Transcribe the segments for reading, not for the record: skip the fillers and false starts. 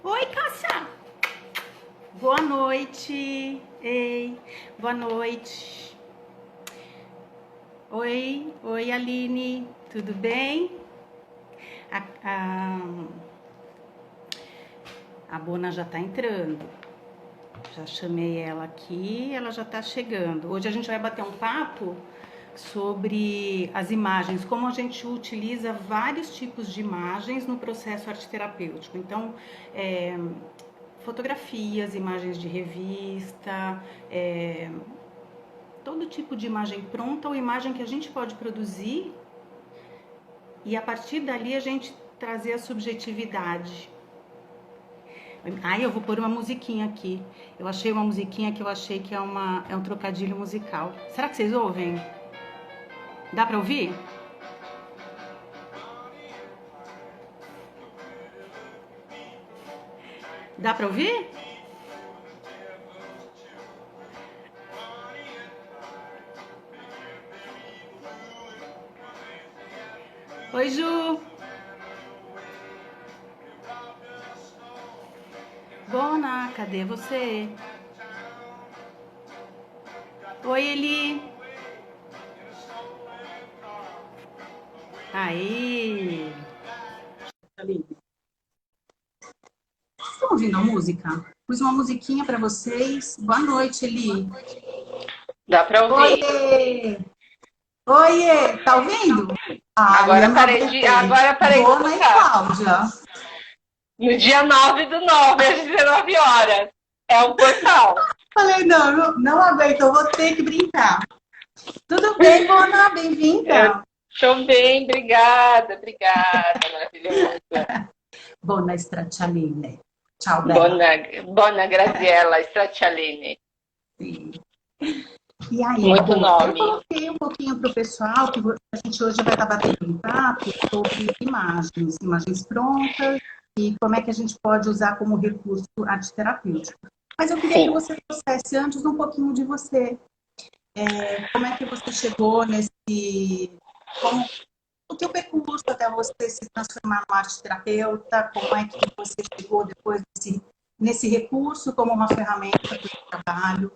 Oi, Cássia! Boa noite! Ei, boa noite! Oi, Aline, tudo bem? A Bona já tá entrando. Já chamei ela aqui, ela já tá chegando. Hoje a gente vai bater um papo sobre as imagens, como a gente utiliza vários tipos de imagens no processo arte-terapêutico. Então, fotografias, imagens de revista, todo tipo de imagem pronta ou imagem que a gente pode produzir e a partir dali a gente trazer a subjetividade. Eu vou pôr uma musiquinha aqui. Eu achei uma musiquinha que eu achei que é um trocadilho musical. Será que vocês ouvem? Dá pra ouvir? Dá pra ouvir? Oi, Ju! Bona, cadê você? Oi, Eli! Aí! Vocês estão ouvindo a música? Pus uma musiquinha pra vocês. Boa noite, Eli! Dá pra ouvir. Oiê! Oiê! Tá ouvindo? Agora parei de Bona e Cláudia. No dia 9/9, às 19 horas. É um portal. Falei, não aguento, eu vou ter que brincar. Tudo bem, Bona? Bem-vinda. Estou bem, obrigada, maravilhosa. Bona Straccialine. Ciao, bella. Bona Graziella Straccialine. Sim. E aí, muito nome. Eu coloquei um pouquinho para o pessoal que a gente hoje vai estar batendo um papo sobre imagens prontas e como é que a gente pode usar como recurso arte-terapêutico. Mas eu queria que você trouxesse antes um pouquinho de você. Como é que você chegou o teu percurso até você se transformar numa arte-terapeuta? Como é que você chegou depois nesse recurso como uma ferramenta para o seu trabalho?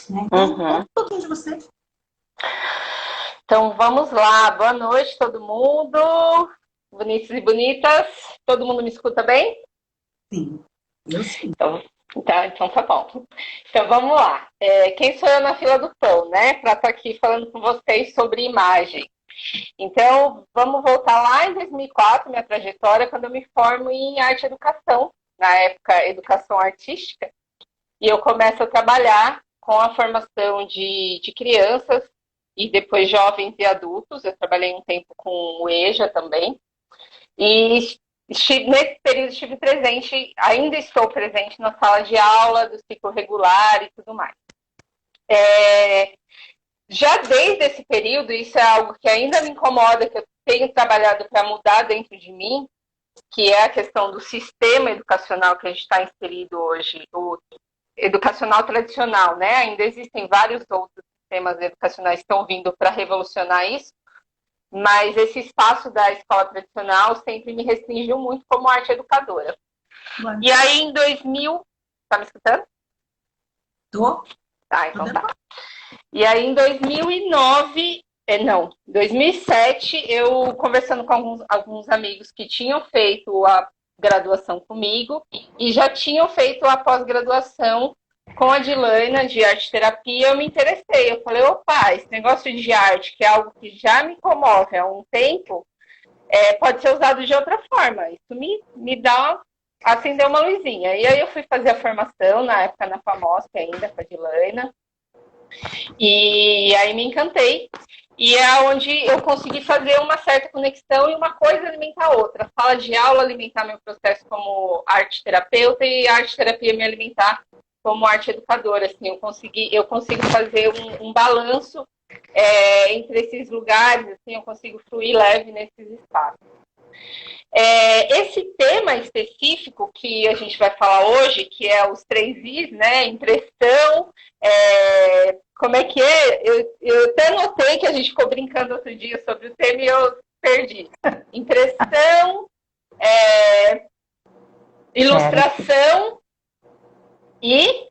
Né? Então, conta um pouquinho de você. Então, vamos lá. Boa noite, todo mundo. Bonitos e bonitas. Todo mundo me escuta bem? Sim, eu sim. Então tá bom. Então, vamos lá. Quem sou eu na fila do pão, né? Para estar aqui falando com vocês sobre imagem. Então, vamos voltar lá em 2004, minha trajetória, quando eu me formo em arte e educação, na época, educação artística. E eu começo a trabalhar com a formação de crianças e depois jovens e adultos. Eu trabalhei um tempo com o EJA também. E nesse período estive presente, ainda estou presente na sala de aula, do ciclo regular e tudo mais. Já desde esse período, isso é algo que ainda me incomoda, que eu tenho trabalhado para mudar dentro de mim, que é a questão do sistema educacional que a gente está inserido hoje, o educacional tradicional, né? Ainda existem vários outros sistemas educacionais que estão vindo para revolucionar isso, mas esse espaço da escola tradicional sempre me restringiu muito como arte educadora. Ué. E aí, em 2000... Tá me escutando? Tô. Tá, então tá. E aí, em 2007, eu conversando com alguns amigos que tinham feito a graduação comigo e já tinham feito a pós-graduação com a Dilaina de arte-terapia, eu me interessei. Eu falei, opa, esse negócio de arte, que é algo que já me comove há um tempo, pode ser usado de outra forma. Isso me acendeu uma luzinha. E aí eu fui fazer a formação, na época na FAMOSP ainda, com a Dilaina. E aí me encantei. E é onde eu consegui fazer uma certa conexão e uma coisa alimentar a outra. A sala de aula alimentar meu processo como arte-terapeuta e a arte-terapia me alimentar como arte educadora. Assim, eu consigo fazer um balanço entre esses lugares, assim, eu consigo fluir leve nesses espaços. Esse tema específico que a gente vai falar hoje, que é os 3 Is, né? Impressão, como é que é? Eu até notei que a gente ficou brincando outro dia sobre o tema e eu perdi. Impressão, ilustração e...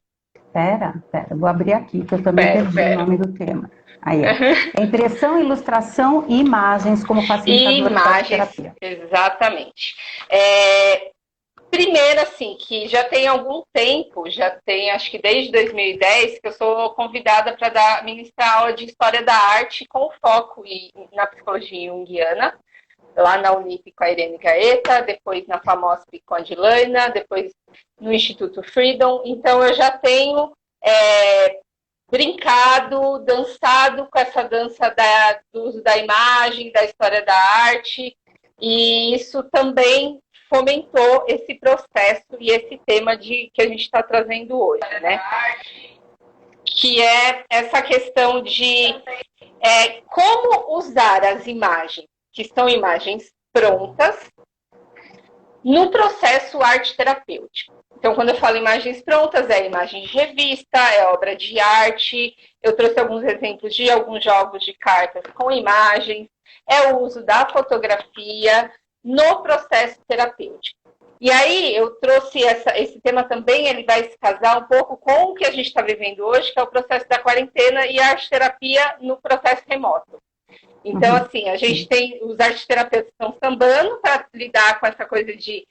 Pera, vou abrir aqui, que eu também perdi o nome do tema. Aí, impressão, ilustração e imagens como facilitador da terapia. Exatamente. Primeiro, assim, que já tem algum tempo, já tem, acho que desde 2010, que eu sou convidada para ministrar aula de História da Arte com foco na psicologia junguiana, lá na Unip com a Irene Gaeta, depois na FAMOSP com a Dilaina, depois no Instituto Freedom. Então, eu já tenho brincado, dançado com essa dança do uso da imagem, da história da arte, e isso também fomentou esse processo e esse tema que a gente está trazendo hoje, né? Que é essa questão de como usar as imagens, que são imagens prontas, no processo arte-terapêutico. Então, quando eu falo imagens prontas, é imagem de revista, é obra de arte. Eu trouxe alguns exemplos de alguns jogos de cartas com imagens, é o uso da fotografia no processo terapêutico. E aí, eu trouxe esse tema também, ele vai se casar um pouco com o que a gente está vivendo hoje, que é o processo da quarentena e a arte-terapia no processo remoto. Então, assim, a gente tem, os arteterapeutas estão sambando para lidar com essa coisa de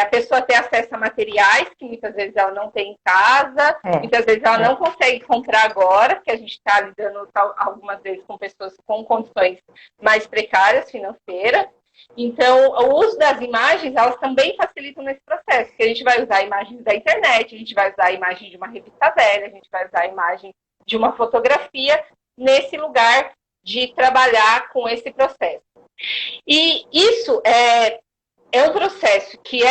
a pessoa ter acesso a materiais que muitas vezes ela não tem em casa, muitas vezes ela não consegue comprar agora, porque a gente está lidando algumas vezes com pessoas com condições mais precárias financeiras. Então, o uso das imagens, elas também facilitam nesse processo, porque a gente vai usar imagens da internet, a gente vai usar a imagem de uma revista velha, a gente vai usar a imagem de uma fotografia nesse lugar de trabalhar com esse processo. E isso é um processo que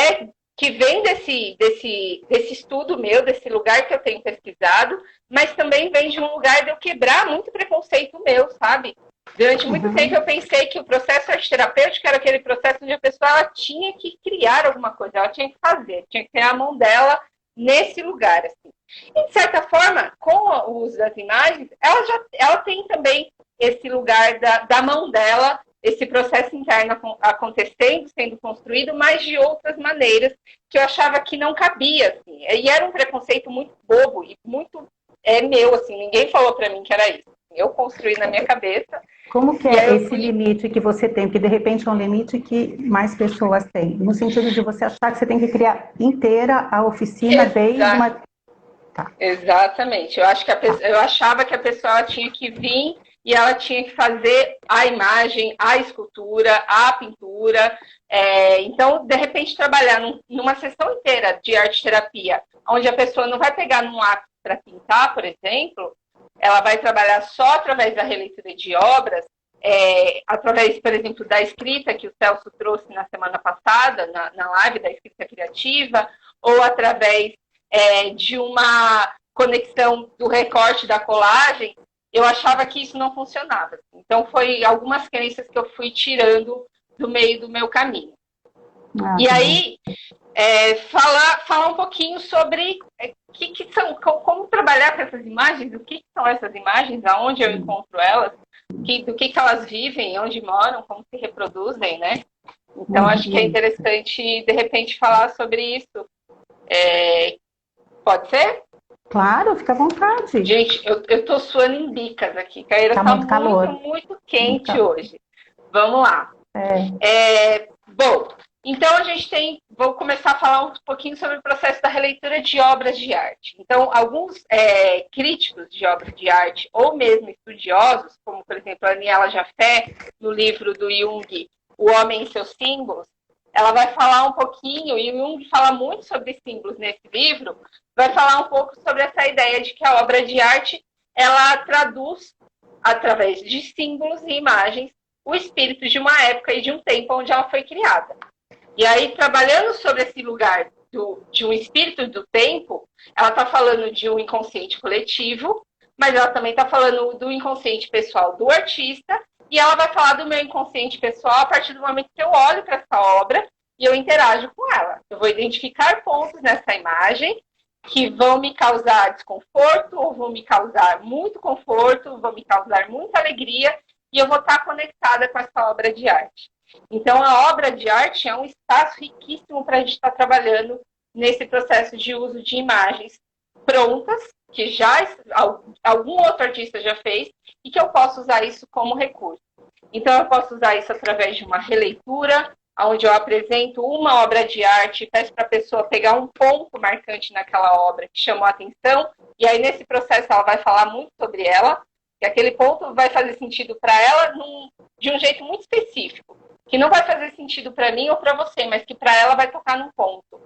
vem desse estudo meu, desse lugar que eu tenho pesquisado, mas também vem de um lugar de eu quebrar muito preconceito meu, sabe? Durante muito tempo eu pensei que o processo arte-terapêutico era aquele processo onde a pessoa ela tinha que criar alguma coisa, ela tinha que fazer, tinha que ter a mão dela nesse lugar. Assim. E, de certa forma, com o uso das imagens, ela tem também esse lugar da mão dela, esse processo interno acontecendo, sendo construído, mas de outras maneiras que eu achava que não cabia. Assim. E era um preconceito muito bobo e muito meu, assim, ninguém falou para mim que era isso. Eu construí na minha cabeça. Como que é esse limite que você tem? Porque, de repente, é um limite que mais pessoas têm. No sentido de você achar que você tem que criar inteira a oficina desde uma... Tá. Exatamente. Eu achava que a pessoa tinha que vir e ela tinha que fazer a imagem, a escultura, a pintura. Então, de repente, trabalhar numa sessão inteira de arte-terapia, onde a pessoa não vai pegar num lápis para pintar, por exemplo, ela vai trabalhar só através da releitura de obras, através, por exemplo, da escrita que o Celso trouxe na semana passada, na live da escrita criativa, ou através de uma conexão do recorte da colagem. Eu achava que isso não funcionava. Então, foi algumas crenças que eu fui tirando do meio do meu caminho. E aí, falar um pouquinho sobre como trabalhar com essas imagens, o que são essas imagens, aonde eu encontro elas, do que elas vivem, onde moram, como se reproduzem, né? Então, acho que é interessante, de repente, falar sobre isso. Pode ser? Claro, fica à vontade. Gente, eu tô suando em bicas aqui. Caíra tá muito calor. Muito quente hoje. Vamos lá. Bom, então vou começar a falar um pouquinho sobre o processo da releitura de obras de arte. Então, alguns críticos de obras de arte, ou mesmo estudiosos, como, por exemplo, a Aniela Jafé, no livro do Jung, O Homem e Seus Símbolos, ela vai falar um pouquinho, e o Jung fala muito sobre símbolos nesse livro, vai falar um pouco sobre essa ideia de que a obra de arte, ela traduz, através de símbolos e imagens, o espírito de uma época e de um tempo onde ela foi criada. E aí, trabalhando sobre esse lugar de um espírito do tempo, ela está falando de um inconsciente coletivo, mas ela também está falando do inconsciente pessoal do artista, e ela vai falar do meu inconsciente pessoal a partir do momento que eu olho para essa obra e eu interajo com ela. Eu vou identificar pontos nessa imagem que vão me causar desconforto, ou vão me causar muito conforto, vão me causar muita alegria, e eu vou estar conectada com essa obra de arte. Então, a obra de arte é um espaço riquíssimo para a gente estar trabalhando nesse processo de uso de imagens prontas, que já algum outro artista já fez, e que eu posso usar isso como recurso. Então, eu posso usar isso através de uma releitura, onde eu apresento uma obra de arte, peço para a pessoa pegar um ponto marcante naquela obra que chamou a atenção, e aí nesse processo ela vai falar muito sobre ela, e aquele ponto vai fazer sentido para ela de um jeito muito específico, que não vai fazer sentido para mim ou para você, mas que para ela vai tocar num ponto.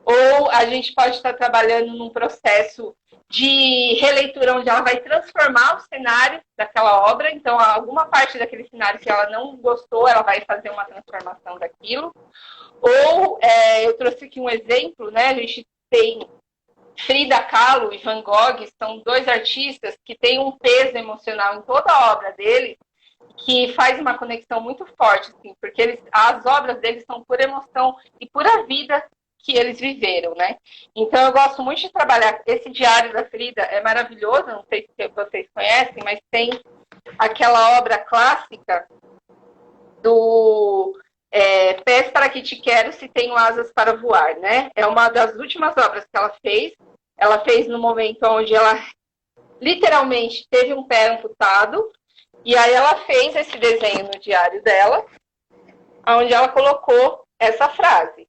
Ou a gente pode estar trabalhando num processo de releitura, onde ela vai transformar o cenário daquela obra. Então, alguma parte daquele cenário que ela não gostou, ela vai fazer uma transformação daquilo. Ou, eu trouxe aqui um exemplo, né? A gente tem Frida Kahlo e Van Gogh, são dois artistas que têm um peso emocional em toda a obra deles, que faz uma conexão muito forte, assim, porque as obras deles são pura emoção e pura vida que eles viveram, né? Então, eu gosto muito de trabalhar. Esse Diário da Frida é maravilhoso, não sei se vocês conhecem, mas tem aquela obra clássica do Pés para que te quero se tenho asas para voar, né? É uma das últimas obras que ela fez. Ela fez no momento onde ela literalmente teve um pé amputado, e aí ela fez esse desenho no diário dela, onde ela colocou essa frase.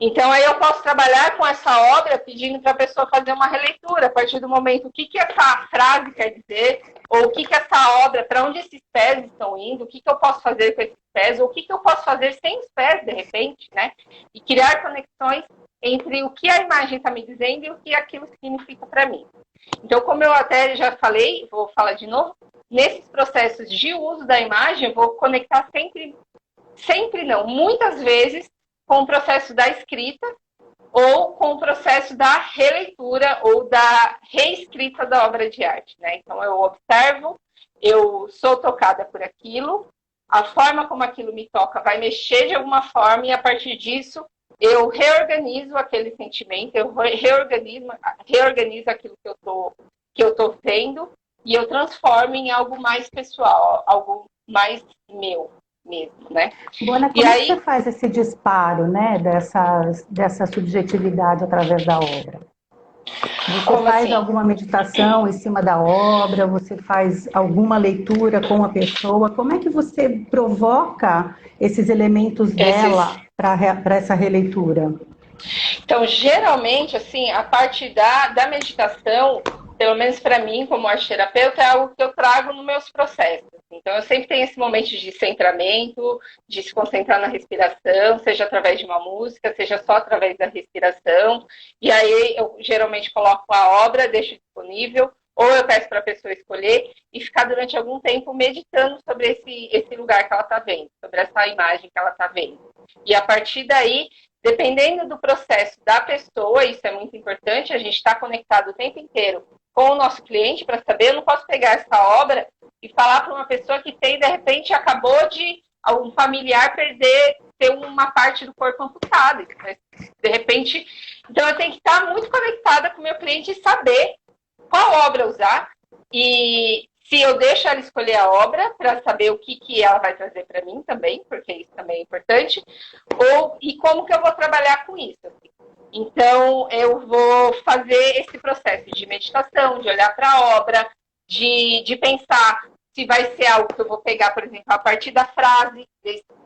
Então, aí eu posso trabalhar com essa obra pedindo para a pessoa fazer uma releitura, a partir do momento o que essa frase quer dizer, ou o que essa obra, para onde esses pés estão indo, o que eu posso fazer com esses pés, ou o que eu posso fazer sem os pés, de repente, né? E criar conexões entre o que a imagem está me dizendo e o que aquilo significa para mim. Então, como eu até já falei, vou falar de novo, nesses processos de uso da imagem, eu vou conectar sempre não, muitas vezes, com o processo da escrita ou com o processo da releitura ou da reescrita da obra de arte, né? Então, eu observo, eu sou tocada por aquilo, a forma como aquilo me toca vai mexer de alguma forma e, a partir disso, eu reorganizo aquele sentimento, eu reorganizo aquilo que eu tô vendo e eu transformo em algo mais pessoal, algo mais meu mesmo, né? Bona, como é que você faz esse disparo, né, dessa subjetividade através da obra? Você faz assim? alguma meditação em cima da obra? Você faz alguma leitura com a pessoa? Como é que você provoca esses elementos dela para essa releitura? Então, geralmente, assim, a parte da meditação, pelo menos para mim, como arte-terapeuta, é algo que eu trago nos meus processos. Então, eu sempre tenho esse momento de centramento, de se concentrar na respiração, seja através de uma música, seja só através da respiração. E aí, eu geralmente coloco a obra, deixo disponível, ou eu peço para a pessoa escolher e ficar durante algum tempo meditando sobre esse lugar que ela está vendo, sobre essa imagem que ela está vendo. E a partir daí, dependendo do processo da pessoa, isso é muito importante, a gente está conectado o tempo inteiro com o nosso cliente para saber, eu não posso pegar essa obra e falar para uma pessoa que tem, de repente, acabou de um familiar ter uma parte do corpo amputada. De repente, então eu tenho que estar muito conectada com o meu cliente e saber qual obra usar e se eu deixo ela escolher a obra para saber o que ela vai trazer para mim também, porque isso também é importante, e como que eu vou trabalhar com isso. Assim. Então, eu vou fazer esse processo de meditação, de olhar para a obra, de pensar se vai ser algo que eu vou pegar, por exemplo, a partir da frase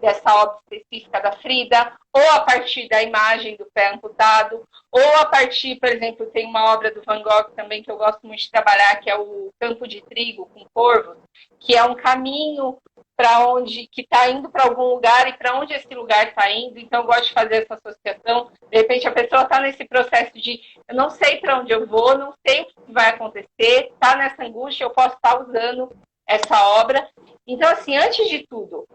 dessa obra específica da Frida, ou a partir da imagem do pé amputado, ou a partir, por exemplo, tem uma obra do Van Gogh também que eu gosto muito de trabalhar, que é o Campo de Trigo com Corvos, que é um caminho que está indo para algum lugar e para onde esse lugar está indo. Então, eu gosto de fazer essa associação. De repente, a pessoa está nesse processo de eu não sei para onde eu vou, não sei o que vai acontecer, está nessa angústia, eu posso estar usando essa obra. Então, assim, antes de tudo,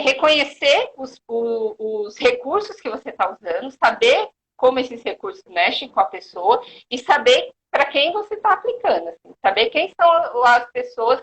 reconhecer os recursos que você está usando, saber como esses recursos mexem com a pessoa e saber para quem você está aplicando, assim, saber quem são as pessoas,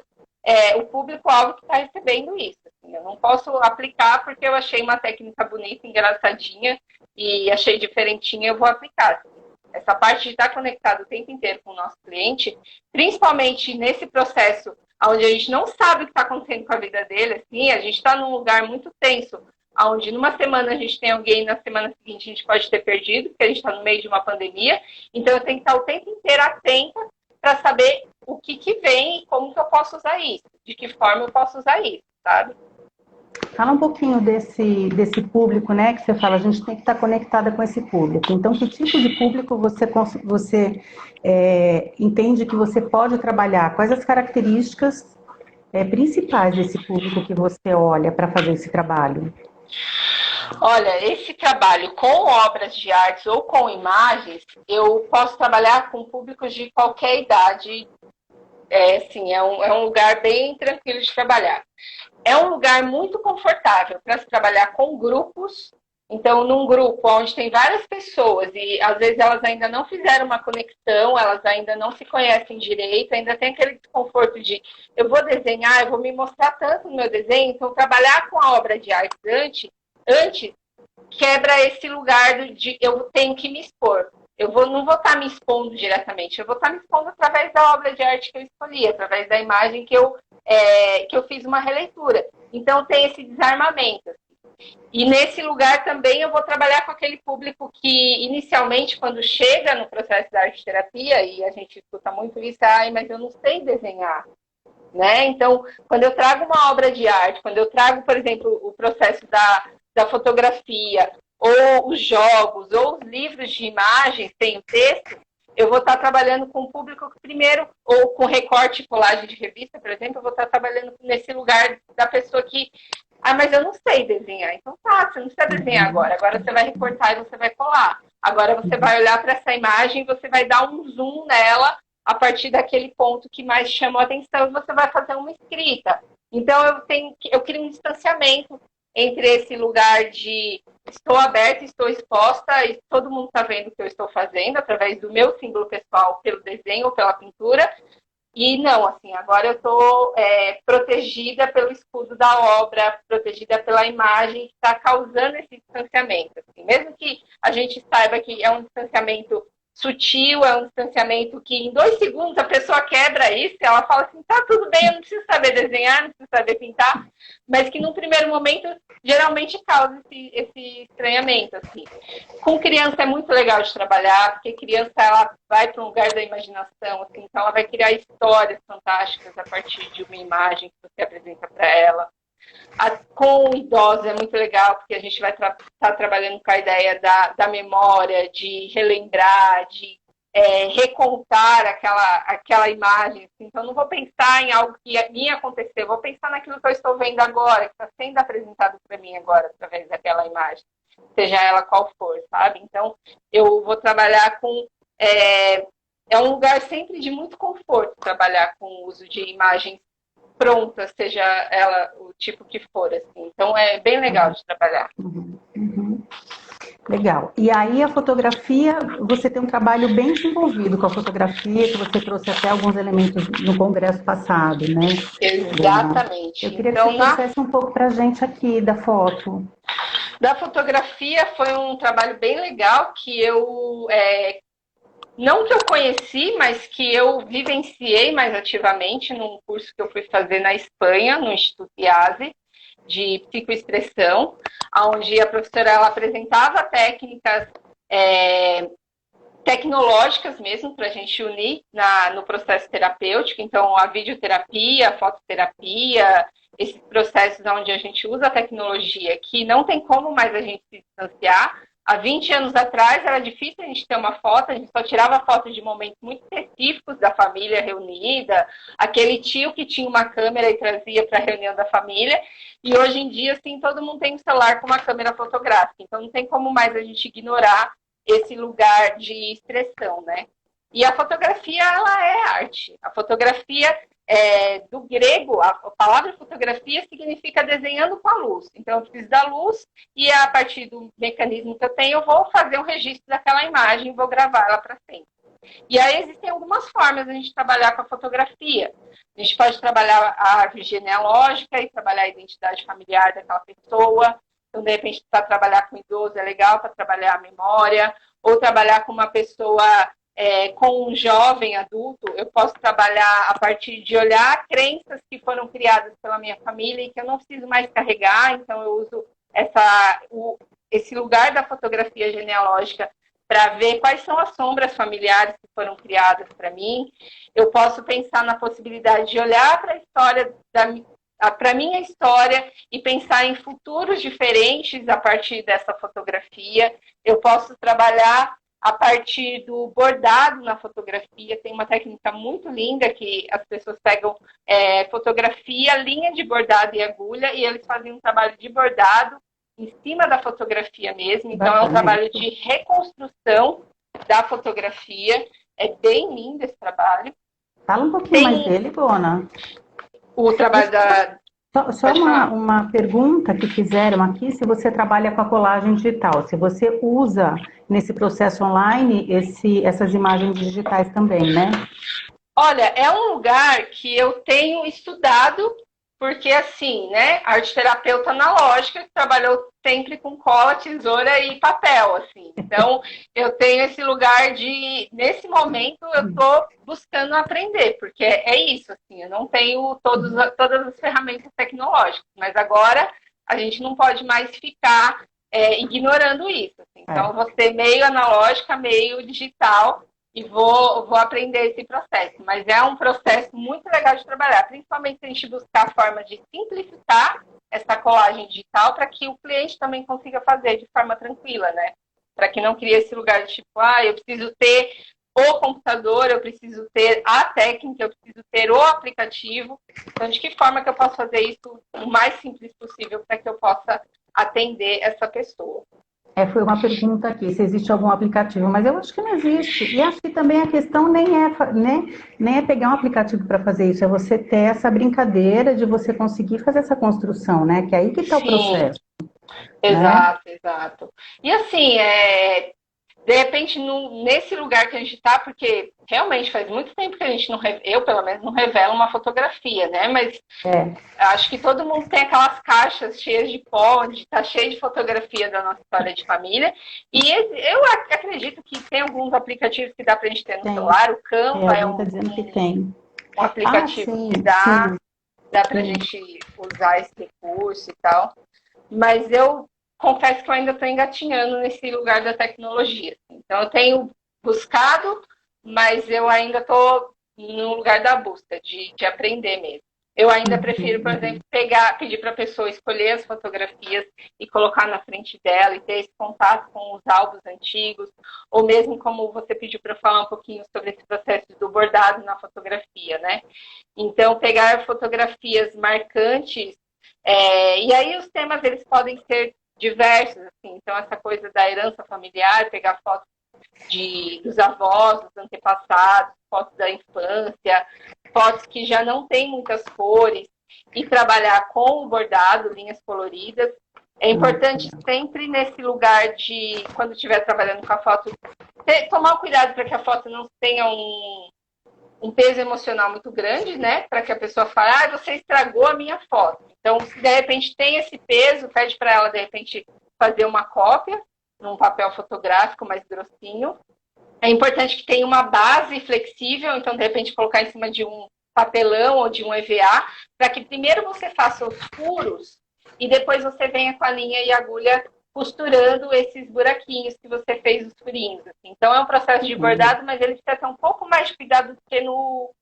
o público-alvo que está recebendo isso. Assim. Eu não posso aplicar porque eu achei uma técnica bonita, engraçadinha e achei diferentinha, eu vou aplicar. Assim. Essa parte de estar conectado o tempo inteiro com o nosso cliente, principalmente nesse processo onde a gente não sabe o que está acontecendo com a vida dele, assim, a gente está num lugar muito tenso, onde numa semana a gente tem alguém, na semana seguinte a gente pode ter perdido, porque a gente está no meio de uma pandemia, então eu tenho que estar o tempo inteiro atenta para saber o que vem e como que eu posso usar isso, de que forma eu posso usar isso, sabe? Fala um pouquinho desse público, né, que você fala, a gente tem que estar conectada com esse público. Então, que tipo de público você entende que você pode trabalhar? Quais as características principais desse público que você olha para fazer esse trabalho? Olha, esse trabalho com obras de arte ou com imagens, eu posso trabalhar com públicos de qualquer idade. É um lugar bem tranquilo de trabalhar. É um lugar muito confortável para se trabalhar com grupos. Então, num grupo onde tem várias pessoas e às vezes elas ainda não fizeram uma conexão, elas ainda não se conhecem direito, ainda tem aquele desconforto de eu vou desenhar, eu vou me mostrar tanto no meu desenho, então trabalhar com a obra de arte antes quebra esse lugar de eu tenho que me expor. Não vou estar me expondo diretamente, eu vou estar me expondo através da obra de arte que eu escolhi, através da imagem que eu fiz uma releitura. Então tem esse desarmamento. E nesse lugar também eu vou trabalhar com aquele público que inicialmente, quando chega no processo da arte-terapia, e a gente escuta muito isso, mas eu não sei desenhar. Né? Então, quando eu trago uma obra de arte, quando eu trago, por exemplo, o processo da fotografia, ou os jogos, ou os livros de imagens, tem o texto, eu vou estar trabalhando com o público que primeiro, ou com recorte e colagem de revista, por exemplo, eu vou estar trabalhando nesse lugar da pessoa que, mas eu não sei desenhar. Então tá, você não precisa desenhar agora você vai recortar e você vai colar. Agora você vai olhar para essa imagem e você vai dar um zoom nela a partir daquele ponto que mais chamou a atenção e você vai fazer uma escrita. Então eu crio um distanciamento entre esse lugar de estou aberta, estou exposta e todo mundo está vendo o que eu estou fazendo através do meu símbolo pessoal pelo desenho ou pela pintura. E não, assim, agora eu estou protegida pelo escudo da obra, protegida pela imagem que está causando esse distanciamento. Assim. Mesmo que a gente saiba que é um distanciamento sutil, é um distanciamento que em 2 segundos a pessoa quebra isso, ela fala assim, tá tudo bem, eu não preciso saber desenhar, não preciso saber pintar, mas que num primeiro momento geralmente causa esse estranhamento. Assim. Com criança é muito legal de trabalhar, porque criança ela vai para um lugar da imaginação, assim, então ela vai criar histórias fantásticas a partir de uma imagem que você apresenta para ela. Com idosos é muito legal, porque a gente vai estar trabalhando com a ideia da memória, de relembrar, de recontar aquela imagem. Assim. Então, não vou pensar em algo que me aconteceu, vou pensar naquilo que eu estou vendo agora, que está sendo apresentado para mim agora, através daquela imagem, seja ela qual for, sabe? Então, eu vou trabalhar com... É um lugar sempre de muito conforto trabalhar com o uso de imagens pronta, seja ela o tipo que for, assim. Então, é bem legal de trabalhar. Legal. E aí, a fotografia, você tem um trabalho bem desenvolvido com a fotografia, que você trouxe até alguns elementos no congresso passado, né? Exatamente. Eu queria que você trouxesse um pouco pra gente aqui da foto. Da fotografia, foi um trabalho bem legal, que eu... não que eu conheci, mas que eu vivenciei mais ativamente num curso que eu fui fazer na Espanha, no Instituto IASE, de psicoexpressão, onde a professora ela apresentava técnicas tecnológicas mesmo para a gente unir no processo terapêutico. Então, a videoterapia, a fototerapia, esses processos onde a gente usa a tecnologia, que não tem como mais a gente se distanciar. Há 20 anos atrás era difícil a gente ter uma foto, a gente só tirava fotos de momentos muito específicos da família reunida, aquele tio que tinha uma câmera e trazia para a reunião da família, e hoje em dia, assim, todo mundo tem um celular com uma câmera fotográfica, então não tem como mais a gente ignorar esse lugar de expressão, né? E a fotografia, ela é arte. A fotografia, do grego, a palavra fotografia significa desenhando com a luz. Então, eu preciso da luz e a partir do mecanismo que eu tenho, eu vou fazer um registro daquela imagem e vou gravar ela para sempre. E aí existem algumas formas de a gente trabalhar com a fotografia. A gente pode trabalhar a árvore genealógica e trabalhar a identidade familiar daquela pessoa. Então, de repente, para trabalhar com idoso é legal para trabalhar a memória, ou trabalhar com uma pessoa com um jovem adulto, eu posso trabalhar a partir de olhar crenças que foram criadas pela minha família e que eu não preciso mais carregar, então eu uso esse lugar da fotografia genealógica para ver quais são as sombras familiares que foram criadas para mim. Eu posso pensar na possibilidade de olhar para a história para a minha história e pensar em futuros diferentes a partir dessa fotografia. Eu posso trabalhar a partir do bordado na fotografia. Tem uma técnica muito linda que as pessoas pegam fotografia, linha de bordado e agulha, e eles fazem um trabalho de bordado em cima da fotografia mesmo. Então, é um trabalho de reconstrução da fotografia. É bem lindo esse trabalho. Fala um pouquinho mais dele, Bona. O trabalho da... Só uma pergunta que fizeram aqui, se você trabalha com a colagem digital, se você usa nesse processo online essas imagens digitais também, né? Olha, é um lugar que eu tenho estudado, porque assim, né, arte-terapeuta analógica, que trabalhou sempre com cola, tesoura e papel, assim. Então, eu tenho esse lugar nesse momento, eu estou buscando aprender, porque é isso, assim, eu não tenho todas as ferramentas tecnológicas, mas agora a gente não pode mais ficar ignorando isso. Assim. Então, eu vou ser meio analógica, meio digital, e vou aprender esse processo. Mas é um processo muito legal de trabalhar, principalmente se a gente buscar a forma de simplificar essa colagem digital para que o cliente também consiga fazer de forma tranquila, né? Para que não crie esse lugar de tipo, eu preciso ter o computador, eu preciso ter a técnica, eu preciso ter o aplicativo. Então, de que forma que eu posso fazer isso o mais simples possível para que eu possa atender essa pessoa? Foi uma pergunta aqui, se existe algum aplicativo, mas eu acho que não existe. E acho que também a questão nem é pegar um aplicativo para fazer isso, é você ter essa brincadeira de você conseguir fazer essa construção, né? Que é aí que está o processo. Exato, né? Exato. E assim, de repente, nesse lugar que a gente está, porque realmente faz muito tempo que a gente eu pelo menos não revelo uma fotografia, né? Mas acho que todo mundo tem aquelas caixas cheias de pó, onde está cheio de fotografia da nossa história de família. E eu acredito que tem alguns aplicativos que dá para a gente ter no celular. O Canva é um aplicativo que dá para a gente usar esse recurso e tal. Mas eu confesso que eu ainda estou engatinhando nesse lugar da tecnologia. Então, eu tenho buscado, mas eu ainda estou no lugar da busca, de aprender mesmo. Eu ainda prefiro, por exemplo, pedir para a pessoa escolher as fotografias e colocar na frente dela e ter esse contato com os álbuns antigos, ou mesmo como você pediu para eu falar um pouquinho sobre esse processo do bordado na fotografia, né? Então, pegar fotografias marcantes, e aí os temas eles podem ser diversos, assim. Então essa coisa da herança familiar, pegar fotos dos avós, dos antepassados, fotos da infância, fotos que já não tem muitas cores, e trabalhar com o bordado, linhas coloridas. É importante sempre nesse lugar de, quando estiver trabalhando com a foto, tomar cuidado para que a foto não tenha um peso emocional muito grande, né? Para que a pessoa fale, você estragou a minha foto. Então, se de repente tem esse peso, pede para ela, de repente, fazer uma cópia num papel fotográfico mais grossinho. É importante que tenha uma base flexível, então, de repente, colocar em cima de um papelão ou de um EVA, para que primeiro você faça os furos e depois você venha com a linha e agulha costurando esses buraquinhos que você fez os furinhos. Assim. Então, é um processo de bordado, mas ele precisa ter um pouco mais de cuidado do que no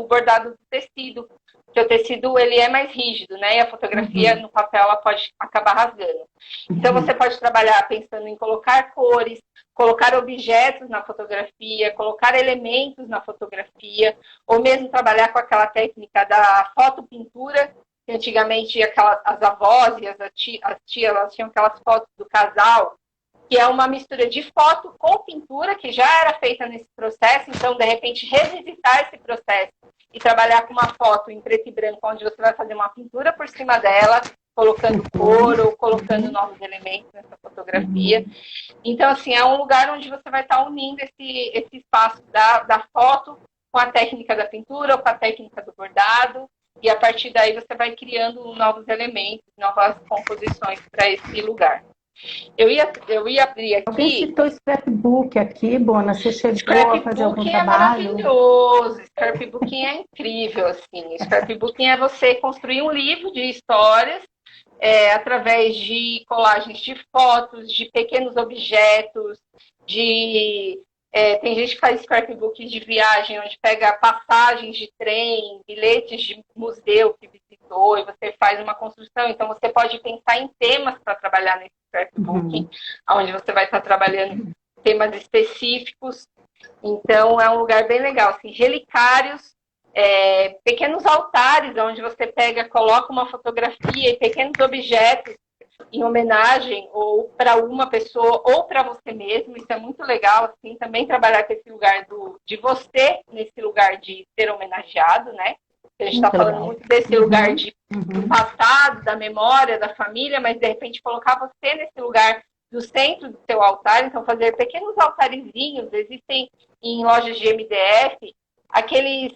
bordado do tecido, porque o tecido ele é mais rígido, né? E a fotografia no papel ela pode acabar rasgando. Então, você pode trabalhar pensando em colocar cores, colocar objetos na fotografia, colocar elementos na fotografia, ou mesmo trabalhar com aquela técnica da fotopintura. Antigamente, as avós e as tias, elas tinham aquelas fotos do casal, que é uma mistura de foto com pintura, que já era feita nesse processo. Então, de repente, revisitar esse processo e trabalhar com uma foto em preto e branco, onde você vai fazer uma pintura por cima dela, colocando cor ou colocando novos elementos nessa fotografia. Então, assim, é um lugar onde você vai estar unindo esse espaço da foto com a técnica da pintura ou com a técnica do bordado. E a partir daí você vai criando novos elementos, novas composições para esse lugar. Eu ia abrir Alguém aqui. citou scrapbook aqui, Bona, você chegou a fazer algum Scrapbooking é trabalho? maravilhoso, scrapbooking é incrível, assim. Scrapbooking é você construir um livro de histórias através de colagens de fotos, de pequenos objetos, tem gente que faz scrapbooks de viagem, onde pega passagens de trem, bilhetes de museu que visitou, e você faz uma construção. Então, você pode pensar em temas para trabalhar nesse scrapbooking, onde você vai estar trabalhando temas específicos. Então, é um lugar bem legal. Assim, relicários, pequenos altares, onde você coloca uma fotografia e pequenos objetos em homenagem ou para uma pessoa ou para você mesmo. Isso é muito legal, assim, também trabalhar com esse lugar de você, nesse lugar de ser homenageado, né? A gente está falando muito desse lugar do passado, da memória, da família, mas de repente colocar você nesse lugar do centro do seu altar. Então, fazer pequenos altarizinhos. Existem em lojas de MDF aqueles,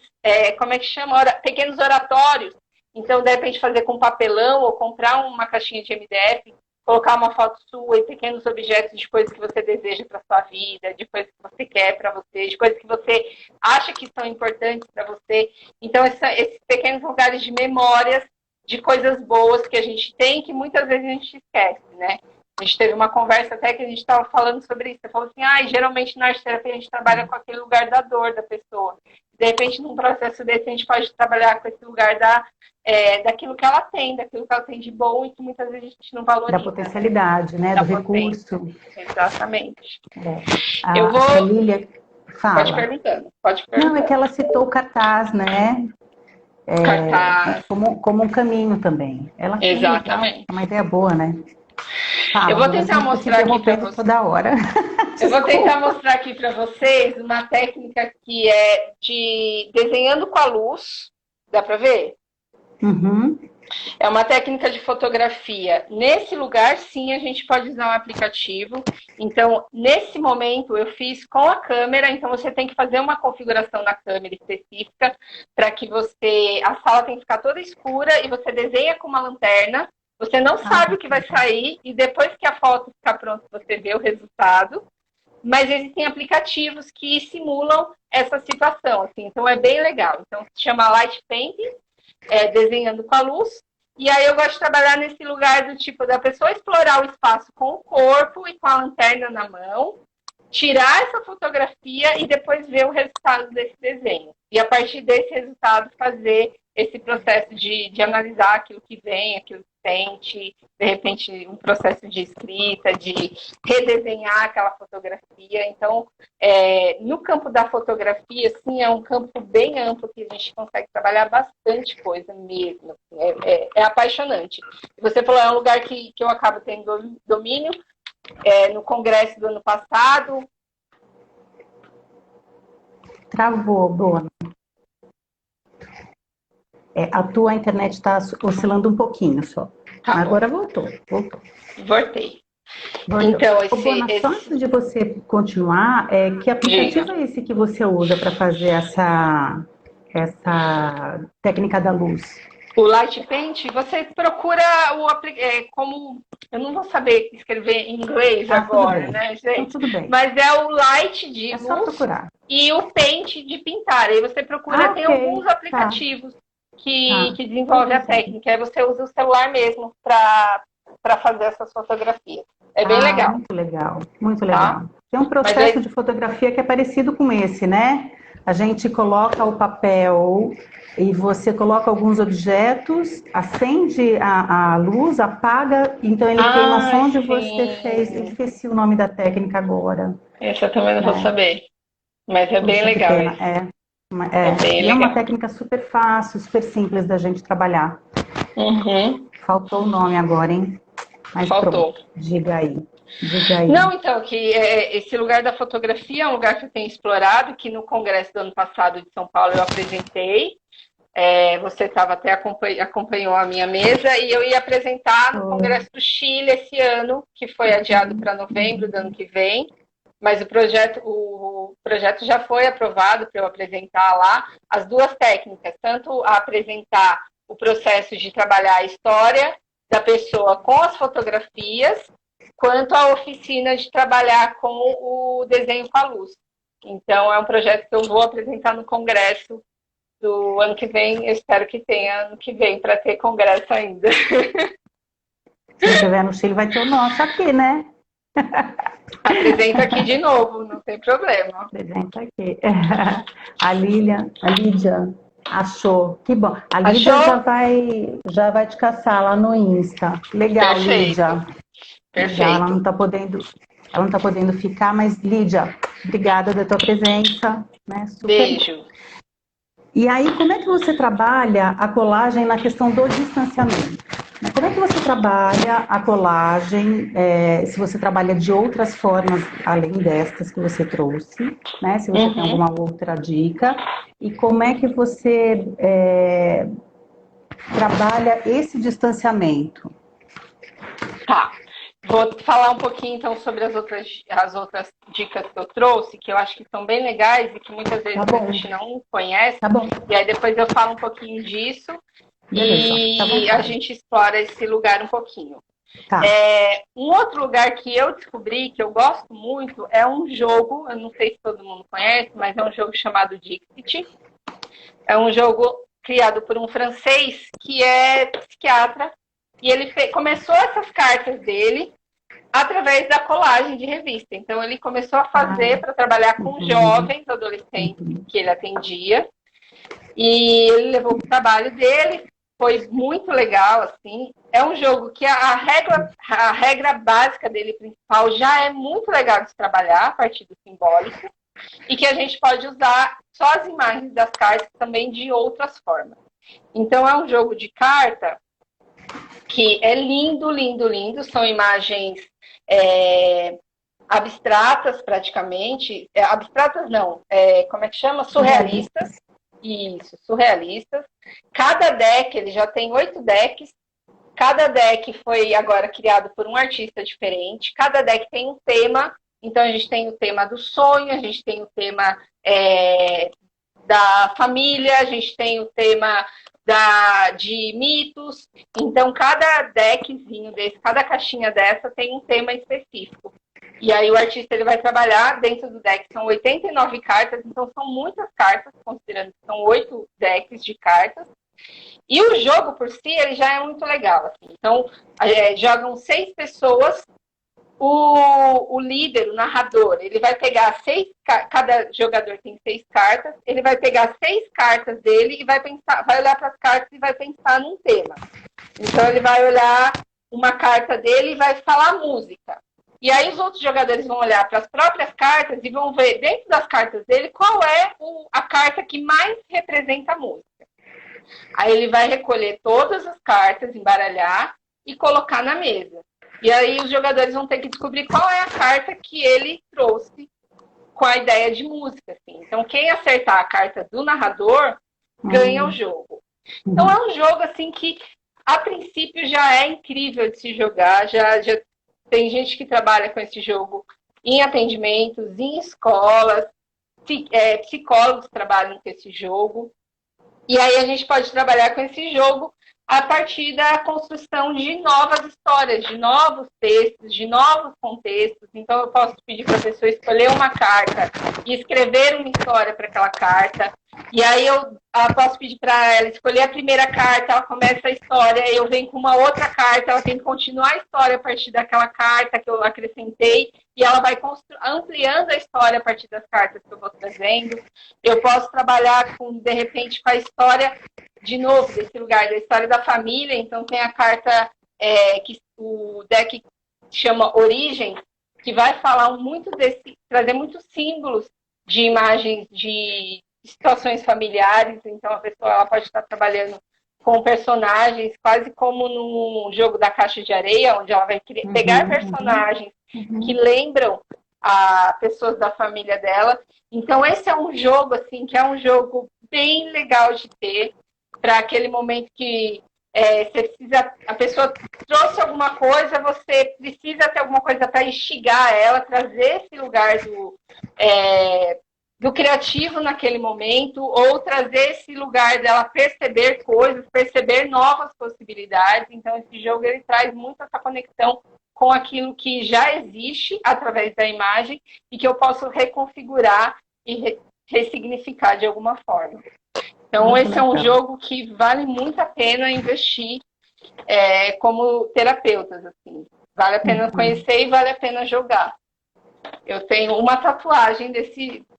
como é que chama? Pequenos oratórios. Então, de repente, fazer com papelão ou comprar uma caixinha de MDF, colocar uma foto sua e pequenos objetos de coisas que você deseja para sua vida, de coisas que você quer para você, de coisas que você acha que são importantes para você. Então, esses pequenos lugares de memórias, de coisas boas que a gente tem, que muitas vezes a gente esquece, né? A gente teve uma conversa até que a gente estava falando sobre isso. Você falou assim, geralmente na arte terapia a gente trabalha com aquele lugar da dor da pessoa. De repente, num processo desse, a gente pode trabalhar com esse lugar daquilo que ela tem, daquilo que ela tem de bom e que muitas vezes a gente não valoriza. Da potencialidade, né? Do recurso. Exatamente. Eu vou... A Lília fala. Pode perguntando. Não, é que ela citou o cartaz, né? Cartaz. Como um caminho também. Exatamente. É uma ideia boa, né? Fala, eu vou tentar mostrar aqui para vocês. Toda hora. Eu vou tentar mostrar aqui para vocês uma técnica que é de desenhando com a luz. Dá para ver? Uhum. É uma técnica de fotografia. Nesse lugar, sim, a gente pode usar um aplicativo. Então, nesse momento, eu fiz com a câmera. Então, você tem que fazer uma configuração na câmera específica para que a sala tem que ficar toda escura e você desenha com uma lanterna. Você não sabe o que vai sair e depois que a foto ficar pronta, você vê o resultado. Mas existem aplicativos que simulam essa situação, assim. Então, é bem legal. Então, se chama Light Painting. Desenhando com a luz, e aí eu gosto de trabalhar nesse lugar do tipo da pessoa explorar o espaço com o corpo e com a lanterna na mão, tirar essa fotografia e depois ver o resultado desse desenho. E a partir desse resultado fazer esse processo de analisar aquilo que vem, aquilo que sente, de repente um processo de escrita, de redesenhar aquela fotografia. Então, no campo da fotografia, sim, é um campo bem amplo que a gente consegue trabalhar bastante coisa mesmo. É apaixonante. Você falou, é um lugar que eu acabo tendo domínio. No congresso do ano passado. Travou, Bona. A tua internet está oscilando um pouquinho só. Tá. Agora voltou. Voltei. Então, Bona, só antes de você continuar, que aplicativo é esse que você usa para fazer essa técnica da luz? O Light Paint, você procura como... Eu não vou saber escrever em inglês agora, né, gente? Então, tudo bem. Mas é o Light de luz só procurar. E o Paint de pintar. Aí você procura, tem alguns aplicativos que desenvolvem a técnica. Aí você usa o celular mesmo para fazer essas fotografias. É bem legal. Muito legal, muito legal. Tem um processo de fotografia que é parecido com esse, né? A gente coloca o papel e você coloca alguns objetos, acende a luz, apaga, então ele queima só onde você fez. Eu esqueci o nome da técnica agora. Essa eu também não vou saber, mas é bem legal. É uma técnica super fácil, super simples da gente trabalhar. Uhum. Faltou o nome agora, hein? Mas faltou. Pronto, diga aí. Não, então, que esse lugar da fotografia é um lugar que eu tenho explorado, que no congresso do ano passado de São Paulo eu apresentei. Você estava até acompanhou a minha mesa, e eu ia apresentar no Congresso do Chile esse ano, que foi adiado para novembro do ano que vem, mas o projeto já foi aprovado para eu apresentar lá as duas técnicas, tanto a apresentar o processo de trabalhar a história da pessoa com as fotografias, quanto a oficina de trabalhar com o desenho com a luz. Então, é um projeto que eu vou apresentar no congresso do ano que vem. Eu espero que tenha ano que vem, para ter congresso ainda. Se estiver no Chile, vai ter o nosso aqui, né? Apresento aqui de novo, não tem problema. Apresenta aqui. A Lídia achou. Que bom. A Lídia já vai te caçar lá no Insta. Legal, Perfeito. Lídia. Perfeito. Legal, ela não tá podendo ficar, mas Lídia, obrigada da tua presença. Né? Super. Beijo. E aí, como é que você trabalha a colagem na questão do distanciamento? Como é que você trabalha a colagem, se você trabalha de outras formas, além destas que você trouxe, né? Se você tem alguma outra dica, e como é que você trabalha esse distanciamento? Tá. Vou falar um pouquinho, então, sobre as outras dicas que eu trouxe, que eu acho que são bem legais e que muitas vezes a gente não conhece. Tá bom. E aí depois eu falo um pouquinho disso. Beleza, e a gente explora esse lugar um pouquinho. Tá. Um outro lugar que eu descobri, que eu gosto muito, é um jogo, eu não sei se todo mundo conhece, mas é um jogo chamado Dixit. É um jogo criado por um francês que é psiquiatra, e ele começou essas cartas dele através da colagem de revista. Então, ele começou a fazer para trabalhar com jovens, adolescentes que ele atendia, e ele levou para o trabalho dele. Foi muito legal, assim. É um jogo que a regra básica dele, principal, já é muito legal de se trabalhar a partir do simbólico, e que a gente pode usar só as imagens das cartas também de outras formas. Então, é um jogo de carta que é lindo, lindo, lindo. São imagens abstratas, praticamente. Abstratas não, como é que chama? Surrealistas. Isso, surrealistas. Cada deck, ele já tem 8 decks. Cada deck foi agora criado por um artista diferente. Cada deck tem um tema. Então, a gente tem o tema do sonho, a gente tem o tema da família, a gente tem o tema de mitos. Então, cada deckzinho desse, cada caixinha dessa tem um tema específico. E aí o artista ele vai trabalhar dentro do deck. São 89 cartas, então são muitas cartas, considerando que são 8 decks de cartas. E o jogo por si, ele já é muito legal. Assim. Então, jogam 6 pessoas. O líder, o narrador, ele vai pegar 6, cada jogador tem 6 cartas, ele vai pegar 6 cartas dele e vai olhar para as cartas e vai pensar num tema. Então ele vai olhar uma carta dele e vai falar música. E aí os outros jogadores vão olhar para as próprias cartas e vão ver dentro das cartas dele qual é a carta que mais representa a música. Aí ele vai recolher todas as cartas, embaralhar e colocar na mesa. E aí os jogadores vão ter que descobrir qual é a carta que ele trouxe com a ideia de música. Assim. Então, quem acertar a carta do narrador ganha o jogo. Então, é um jogo assim que, a princípio, já é incrível de se jogar. Já tem gente que trabalha com esse jogo em atendimentos, em escolas. Psicólogos trabalham com esse jogo. E aí a gente pode trabalhar com esse jogo a partir da construção de novas histórias, de novos textos, de novos contextos. Então, eu posso pedir para a pessoa escolher uma carta e escrever uma história para aquela carta. E aí, eu posso pedir para ela escolher a primeira carta, ela começa a história, eu venho com uma outra carta, ela tem que continuar a história a partir daquela carta que eu acrescentei, e ela vai ampliando a história a partir das cartas que eu vou trazendo. Eu posso trabalhar, de repente, com a história de novo, desse lugar da história da família. Então tem a carta que o deck chama Origem, que vai falar muito trazer muitos símbolos de imagens de situações familiares. Então a pessoa ela pode estar trabalhando com personagens, quase como no jogo da caixa de areia, onde ela vai pegar personagens que lembram a pessoas da família dela. Então esse é um jogo assim que é um jogo bem legal de ter, para aquele momento que você precisa, a pessoa trouxe alguma coisa, você precisa ter alguma coisa para instigar ela, trazer esse lugar do criativo naquele momento, ou trazer esse lugar dela perceber coisas, perceber novas possibilidades. Então, esse jogo ele traz muito essa conexão com aquilo que já existe através da imagem e que eu posso reconfigurar e ressignificar de alguma forma. Então, esse é um jogo que vale muito a pena investir como terapeutas, assim. Vale a pena conhecer e vale a pena jogar. Eu tenho uma tatuagem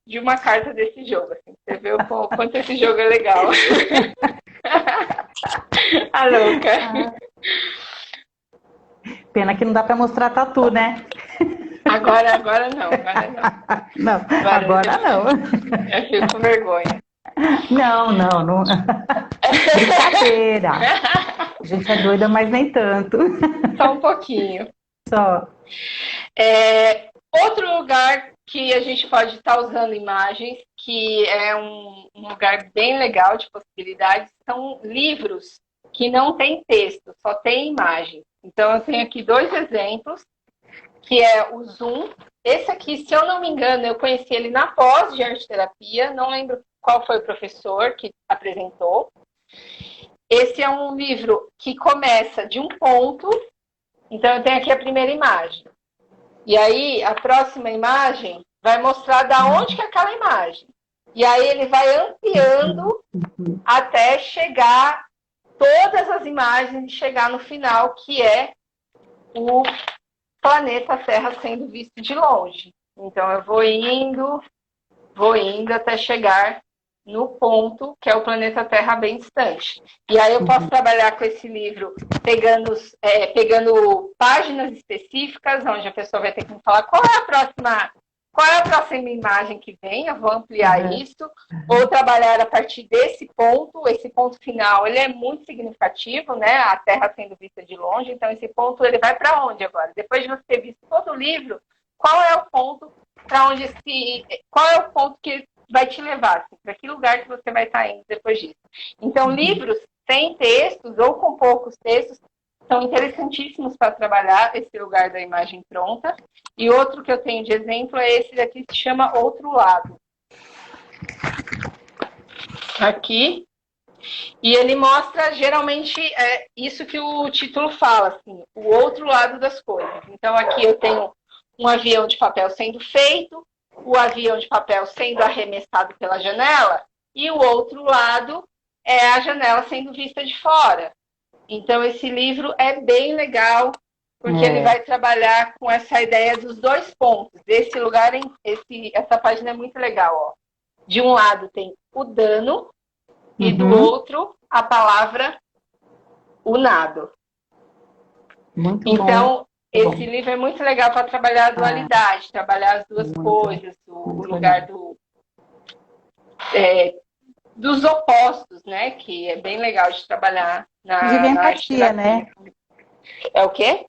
de uma carta desse jogo. Assim. Você vê o quanto esse jogo é legal. A louca. Pena que não dá para mostrar tatu, né? Agora não. Não, agora não. Eu fico com vergonha. Não. Brincadeira. A gente é doida, mas nem tanto. Só um pouquinho. Só. Outro lugar que a gente pode estar usando imagens, que é um lugar bem legal de possibilidades, são livros que não tem texto, só tem imagem. Então, eu tenho aqui 2 exemplos, que é o Zoom. Esse aqui, se eu não me engano, eu conheci ele na pós de arte-terapia, não lembro qual foi o professor que apresentou. Esse é um livro que começa de um ponto, então eu tenho aqui a primeira imagem. E aí, a próxima imagem vai mostrar da onde que é aquela imagem. E aí ele vai ampliando até chegar todas as imagens e chegar no final, que é o planeta Terra sendo visto de longe. Então, eu vou indo até chegar no ponto, que é o planeta Terra bem distante. E aí eu posso trabalhar com esse livro pegando páginas específicas, onde a pessoa vai ter que me falar qual é a próxima imagem que vem, eu vou ampliar isso, ou trabalhar a partir desse ponto. Esse ponto final, ele é muito significativo, né? A Terra sendo vista de longe, então esse ponto, ele vai para onde agora? Depois de você ter visto todo o livro, qual é o ponto que vai te levar, assim, para que lugar que você vai estar indo depois disso. Então, livros sem textos ou com poucos textos são interessantíssimos para trabalhar esse lugar da imagem pronta. E outro que eu tenho de exemplo é esse daqui, que se chama Outro Lado. Aqui. E ele mostra, geralmente, isso que o título fala, assim, o outro lado das coisas. Então, aqui eu tenho um avião de papel sendo feito, o avião de papel sendo arremessado pela janela, e o outro lado é a janela sendo vista de fora. Então, esse livro é bem legal, porque ele vai trabalhar com essa ideia dos 2 pontos. Esse lugar, essa página é muito legal. Ó. De um lado tem o dano, e do outro a palavra unado. Muito então, bom. Esse livro é muito legal para trabalhar a dualidade, trabalhar as duas coisas, o lugar dos opostos, né? Que é bem legal de trabalhar na empatia, né? É o quê?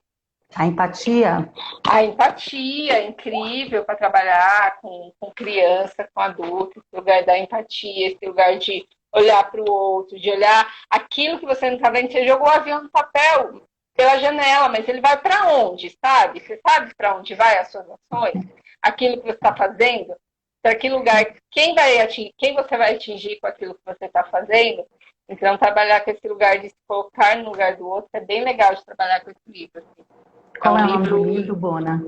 A empatia? A empatia é incrível para trabalhar com criança, com adulto, esse lugar da empatia, esse lugar de olhar para o outro, de olhar aquilo que você não está vendo. Você jogou o avião no papel pela janela, mas ele vai para onde, sabe? Você sabe para onde vai as suas ações? Aquilo que você está fazendo? Para que lugar? Quem você vai atingir com aquilo que você está fazendo? Então, trabalhar com esse lugar de se colocar no lugar do outro é bem legal de trabalhar com esse livro. Assim. Qual é o nome do livro, Bona?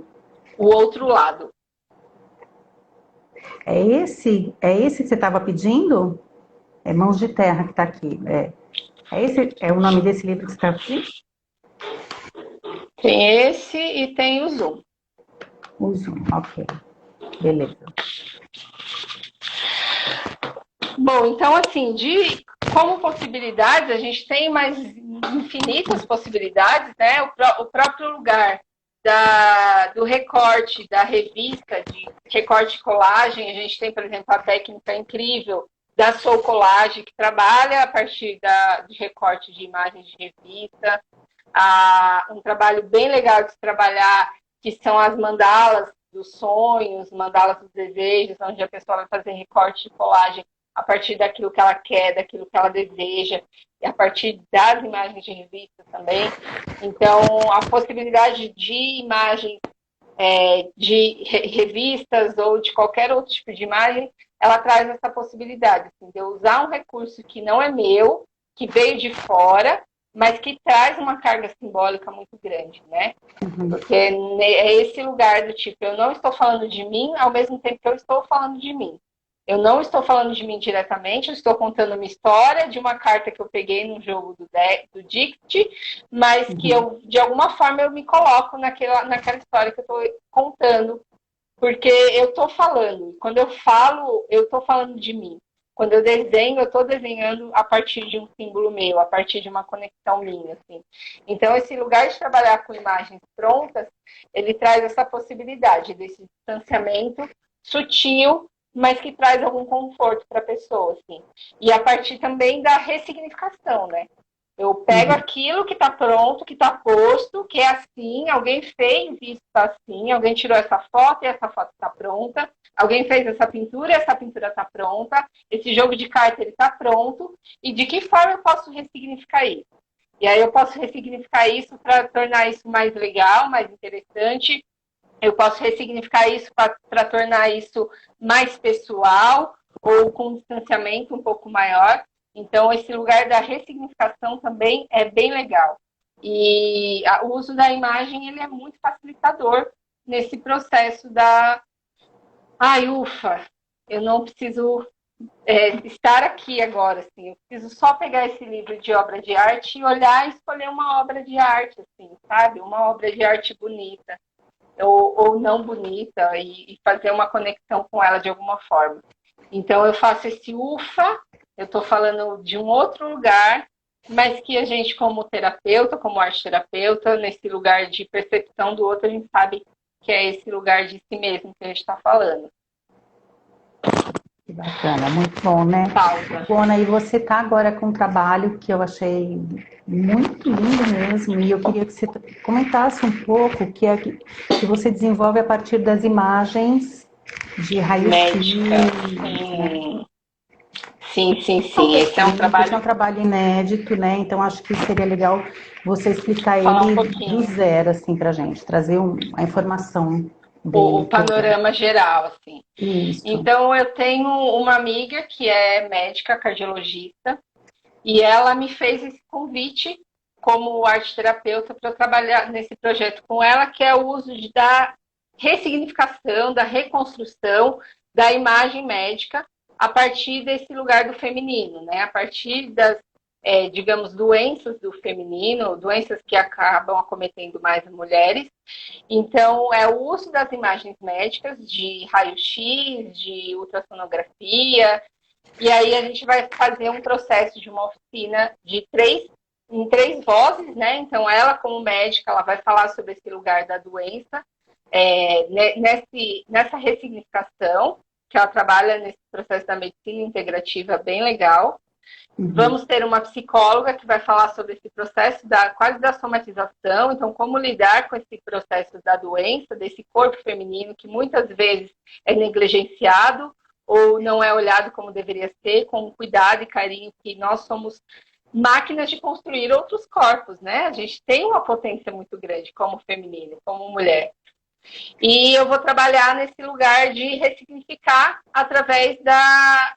O Outro Lado. É esse que você estava pedindo? É Mãos de Terra que está aqui. É o nome desse livro que você está pedindo? Tem esse e tem o Zoom. O Zoom, ok. Beleza. Bom, então, assim, como possibilidades, a gente tem mais infinitas possibilidades, né? O próprio lugar do recorte, da revista, de recorte e colagem, a gente tem, por exemplo, a técnica incrível da Soul Collage, que trabalha a partir de recorte de imagens de revista. Um trabalho bem legal de se trabalhar, que são as mandalas dos sonhos, mandalas dos desejos, onde a pessoa vai fazer recorte e colagem a partir daquilo que ela quer, daquilo que ela deseja, e a partir das imagens de revista também. Então, a possibilidade de imagem de revistas ou de qualquer outro tipo de imagem, ela traz essa possibilidade assim, de eu usar um recurso que não é meu, que veio de fora, mas que traz uma carga simbólica muito grande, né? Uhum. Porque é esse lugar do tipo, eu não estou falando de mim ao mesmo tempo que eu estou falando de mim. Eu não estou falando de mim diretamente, eu estou contando uma história de uma carta que eu peguei no jogo do Dixit, mas que eu, de alguma forma, eu me coloco naquela história que eu estou contando, porque eu estou falando. Quando eu falo, eu estou falando de mim. Quando eu desenho, eu estou desenhando a partir de um símbolo meu, a partir de uma conexão minha, assim. Então, esse lugar de trabalhar com imagens prontas, ele traz essa possibilidade desse distanciamento sutil, mas que traz algum conforto para a pessoa, assim. E a partir também da ressignificação, né? Eu pego aquilo que está pronto, que está posto, que é assim, alguém fez isso tá assim, alguém tirou essa foto e essa foto está pronta, alguém fez essa pintura e essa pintura está pronta, esse jogo de carta está pronto, e de que forma eu posso ressignificar isso? E aí eu posso ressignificar isso para tornar isso mais legal, mais interessante, eu posso ressignificar isso para tornar isso mais pessoal ou com um distanciamento um pouco maior. Então, esse lugar da ressignificação também é bem legal. E o uso da imagem ele é muito facilitador nesse processo da... Ai, ufa, eu não preciso estar aqui agora, assim. Eu preciso só pegar esse livro de obra de arte e olhar e escolher uma obra de arte, assim, sabe? Uma obra de arte bonita. Ou não bonita, e fazer uma conexão com ela de alguma forma. Então, eu faço esse ufa, eu estou falando de um outro lugar, mas que a gente, como terapeuta, como arte-terapeuta, nesse lugar de percepção do outro, a gente sabe que é esse lugar de si mesmo que a gente está falando. Que bacana, muito bom, né? Pausa. Bona, e você está agora com um trabalho que eu achei muito lindo mesmo, e eu queria que você comentasse um pouco o que é que você desenvolve a partir das imagens de raio-x. Né? Sim. Esse é um trabalho... Esse é um trabalho inédito, né? Então acho que seria legal você explicar ele do zero, assim, pra gente, trazer a informação dele. O panorama geral, assim. Isso. Então, eu tenho uma amiga que é médica, cardiologista, e ela me fez esse convite como arte-terapeuta para eu trabalhar nesse projeto com ela, que é o uso da ressignificação, da reconstrução da imagem médica a partir desse lugar do feminino, né? A partir das, digamos, doenças do feminino, doenças que acabam acometendo mais mulheres. Então, é o uso das imagens médicas de raio-x, de ultrassonografia, e aí a gente vai fazer um processo de uma oficina em três vozes, né? Então, ela como médica, ela vai falar sobre esse lugar da doença, nessa ressignificação, que ela trabalha nesse processo da medicina integrativa bem legal. Vamos ter uma psicóloga que vai falar sobre esse processo quase da somatização, então como lidar com esse processo da doença, desse corpo feminino que muitas vezes é negligenciado ou não é olhado como deveria ser, com cuidado e carinho, que nós somos máquinas de construir outros corpos, né? A gente tem uma potência muito grande como feminino, como mulher. E eu vou trabalhar nesse lugar de ressignificar através da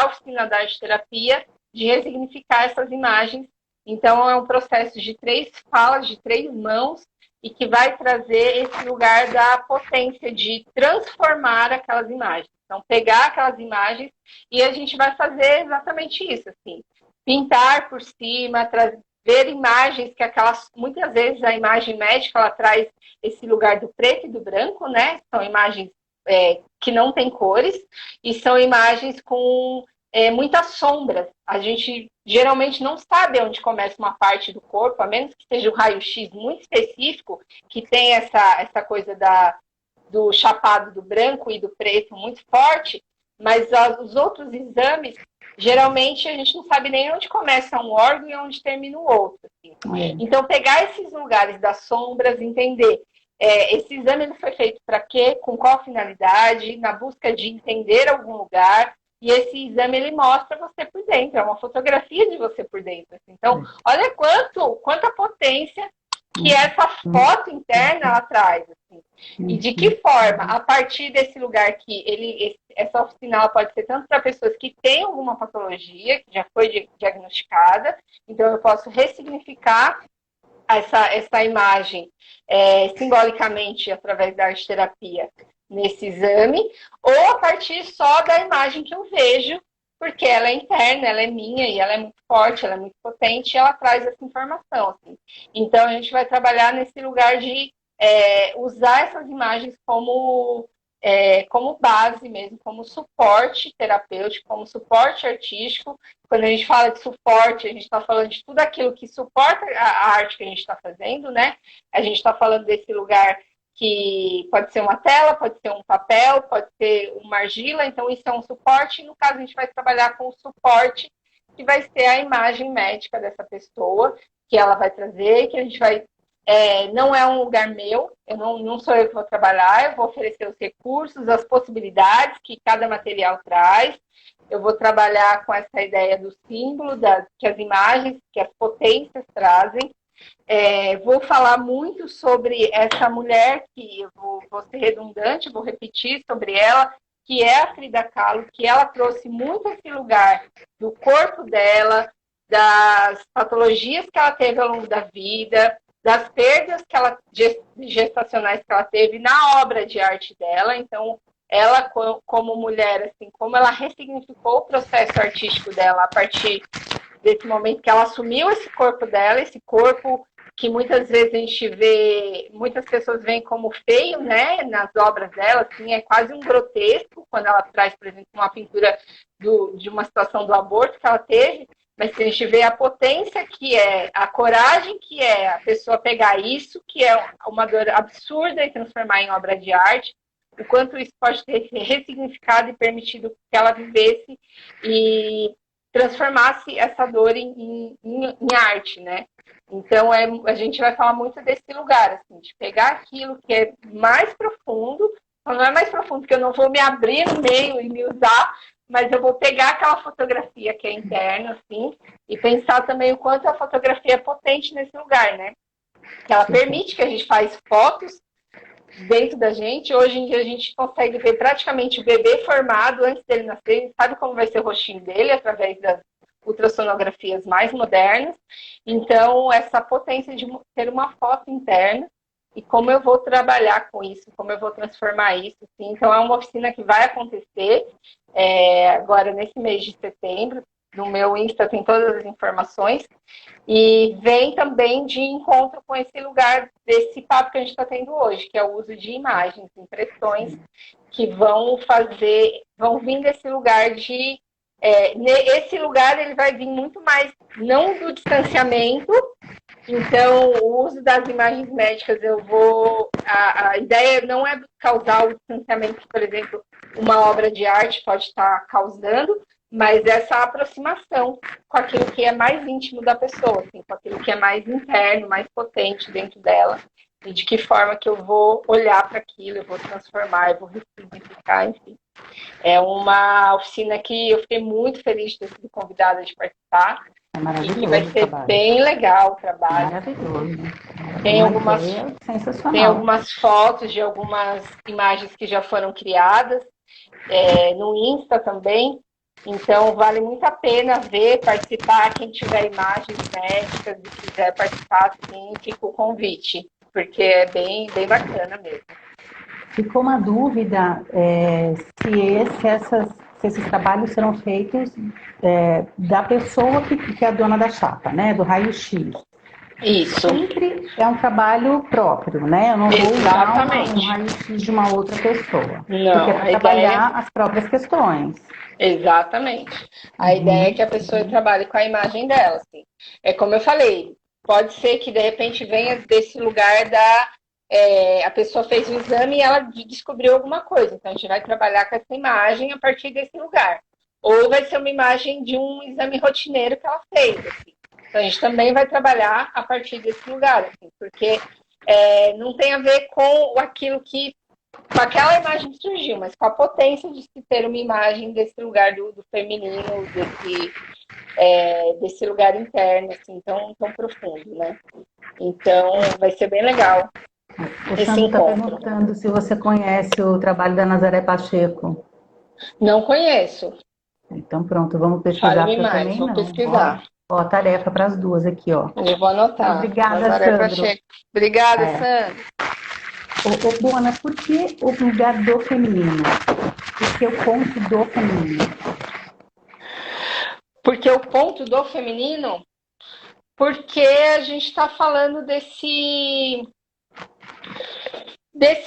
oficina da arte-terapia, de ressignificar essas imagens. Então, é um processo de 3 falas, de 3 mãos, e que vai trazer esse lugar da potência de transformar aquelas imagens. Então, pegar aquelas imagens e a gente vai fazer exatamente isso, assim. Pintar por cima, ver imagens que muitas vezes a imagem médica, ela traz esse lugar do preto e do branco, né? São imagens que não têm cores e são imagens com muitas sombras. A gente geralmente não sabe onde começa uma parte do corpo, a menos que seja o raio-x muito específico, que tem essa coisa do chapado do branco e do preto muito forte, mas os outros exames, geralmente a gente não sabe nem onde começa um órgão e onde termina o outro. Assim. Então, pegar esses lugares das sombras, entender esse exame ele foi feito para quê, com qual finalidade, na busca de entender algum lugar, e esse exame ele mostra você por dentro, é uma fotografia de você por dentro. Assim. Então, olha quanta potência que essa foto interna ela traz. Assim. E de que forma, a partir desse lugar que essa oficina pode ser tanto para pessoas que têm alguma patologia, que já foi diagnosticada, então eu posso ressignificar essa imagem simbolicamente através da arte terapia nesse exame, ou a partir só da imagem que eu vejo, porque ela é interna, ela é minha e ela é muito forte, ela é muito potente e ela traz essa informação. Assim. Então, a gente vai trabalhar nesse lugar de usar essas imagens como base mesmo, como suporte terapêutico, como suporte artístico. Quando a gente fala de suporte, a gente está falando de tudo aquilo que suporta a arte que a gente está fazendo, né? A gente está falando desse lugar que pode ser uma tela, pode ser um papel, pode ser uma argila, então isso é um suporte, e no caso a gente vai trabalhar com o suporte, que vai ser a imagem médica dessa pessoa, que ela vai trazer, que a gente vai... não é um lugar meu, não sou eu que vou trabalhar, eu vou oferecer os recursos, as possibilidades que cada material traz, eu vou trabalhar com essa ideia do símbolo, que as imagens, que as potências trazem. Vou falar muito sobre essa mulher, que eu vou ser redundante, vou repetir sobre ela, que é a Frida Kahlo, que ela trouxe muito esse lugar do corpo dela, das patologias que ela teve ao longo da vida, das perdas gestacionais que ela teve na obra de arte dela. Então, ela, como mulher, assim, como ela ressignificou o processo artístico dela a partir desse momento que ela assumiu esse corpo dela, esse corpo que muitas vezes a gente vê, muitas pessoas veem como feio, né, nas obras dela, assim, é quase um grotesco, quando ela traz, por exemplo, uma pintura de uma situação do aborto que ela teve, mas se a gente vê a potência que é, a coragem que é a pessoa pegar isso, que é uma dor absurda, e transformar em obra de arte, o quanto isso pode ter ressignificado e permitido que ela vivesse e transformasse essa dor em arte, né? Então, a gente vai falar muito desse lugar, assim, de pegar aquilo que é mais profundo, não é mais profundo, porque eu não vou me abrir no meio e me usar, mas eu vou pegar aquela fotografia que é interna, assim, e pensar também o quanto a fotografia é potente nesse lugar, né? Que ela permite que a gente faça fotos dentro da gente. Hoje em dia a gente consegue ver praticamente o bebê formado antes dele nascer, a gente sabe como vai ser o rostinho dele através das ultrassonografias mais modernas. Então, essa potência de ter uma foto interna e como eu vou trabalhar com isso, como eu vou transformar isso. Assim. Então, é uma oficina que vai acontecer agora nesse mês de setembro. No meu Insta tem todas as informações. E vem também de encontro com esse lugar desse papo que a gente está tendo hoje, que é o uso de imagens, impressões, que vão vir desse lugar de... esse lugar ele vai vir muito mais, não do distanciamento. Então, o uso das imagens médicas, a ideia não é causar o distanciamento que, por exemplo, uma obra de arte pode estar causando, mas essa aproximação com aquilo que é mais íntimo da pessoa, assim, com aquilo que é mais interno, mais potente dentro dela, e de que forma que eu vou olhar para aquilo, eu vou transformar, eu vou ressignificar, enfim. É uma oficina que eu fiquei muito feliz de ter sido convidada de participar. É maravilhoso. E vai ser bem legal o trabalho. Maravilhoso. Tem algumas fotos de algumas imagens que já foram criadas, no Insta também. Então, vale muito a pena ver, participar. Quem tiver imagens médicas e quiser participar, sim, fica o convite, porque é bem, bem bacana mesmo. Ficou uma dúvida se esses trabalhos serão feitos da pessoa que é a dona da chapa, né? Do raio-x. Isso. Sempre é um trabalho próprio, né? Eu não vou usar um raio-x de uma outra pessoa. Não, porque é para trabalhar as próprias questões. Exatamente. A ideia é que a pessoa trabalhe com a imagem dela. Assim. É como eu falei, pode ser que de repente venha desse lugar a pessoa fez o exame e ela descobriu alguma coisa. Então, a gente vai trabalhar com essa imagem a partir desse lugar. Ou vai ser uma imagem de um exame rotineiro que ela fez. Assim. Então, a gente também vai trabalhar a partir desse lugar. Assim, porque não tem a ver com com aquela imagem que surgiu, mas com a potência de se ter uma imagem desse lugar do feminino, desse lugar interno, assim, tão profundo, né? Então, vai ser bem legal O esse Sandro está encontro. perguntando se você conhece o trabalho da Nazaré Pacheco. Não conheço. Então, pronto, vamos pesquisar, Fale-me porque eu mais, também vou não. pesquisar. Ó, tarefa para as duas aqui, ó. Eu vou anotar. Obrigada, Nazaré Sandro. Pacheco. Obrigada, É. Sandro. Ô, Bona, por que o lugar do feminino? Por que o ponto do feminino? Porque o ponto do feminino, porque a gente está falando desse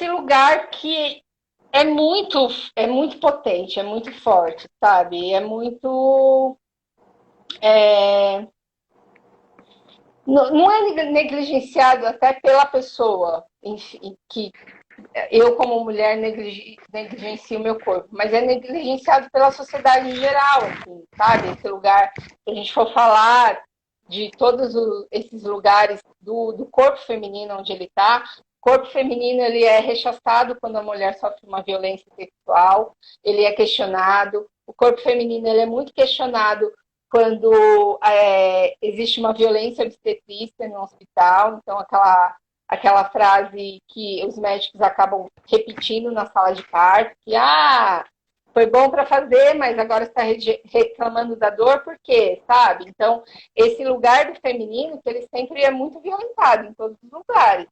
lugar que é muito potente, é muito forte, sabe? É muito. Não é negligenciado até pela pessoa, enfim, que eu, como mulher, negligencio o meu corpo, mas é negligenciado pela sociedade em geral, assim, sabe? Esse lugar, se a gente for falar de todos esses lugares do corpo feminino onde ele está, o corpo feminino ele é rechaçado quando a mulher sofre uma violência sexual, ele é questionado, o corpo feminino ele é muito questionado quando existe uma violência obstetrícia no hospital, então aquela frase que os médicos acabam repetindo na sala de parto, que foi bom para fazer, mas agora está reclamando da dor, por quê? Sabe? Então, esse lugar do feminino, que ele sempre é muito violentado em todos os lugares.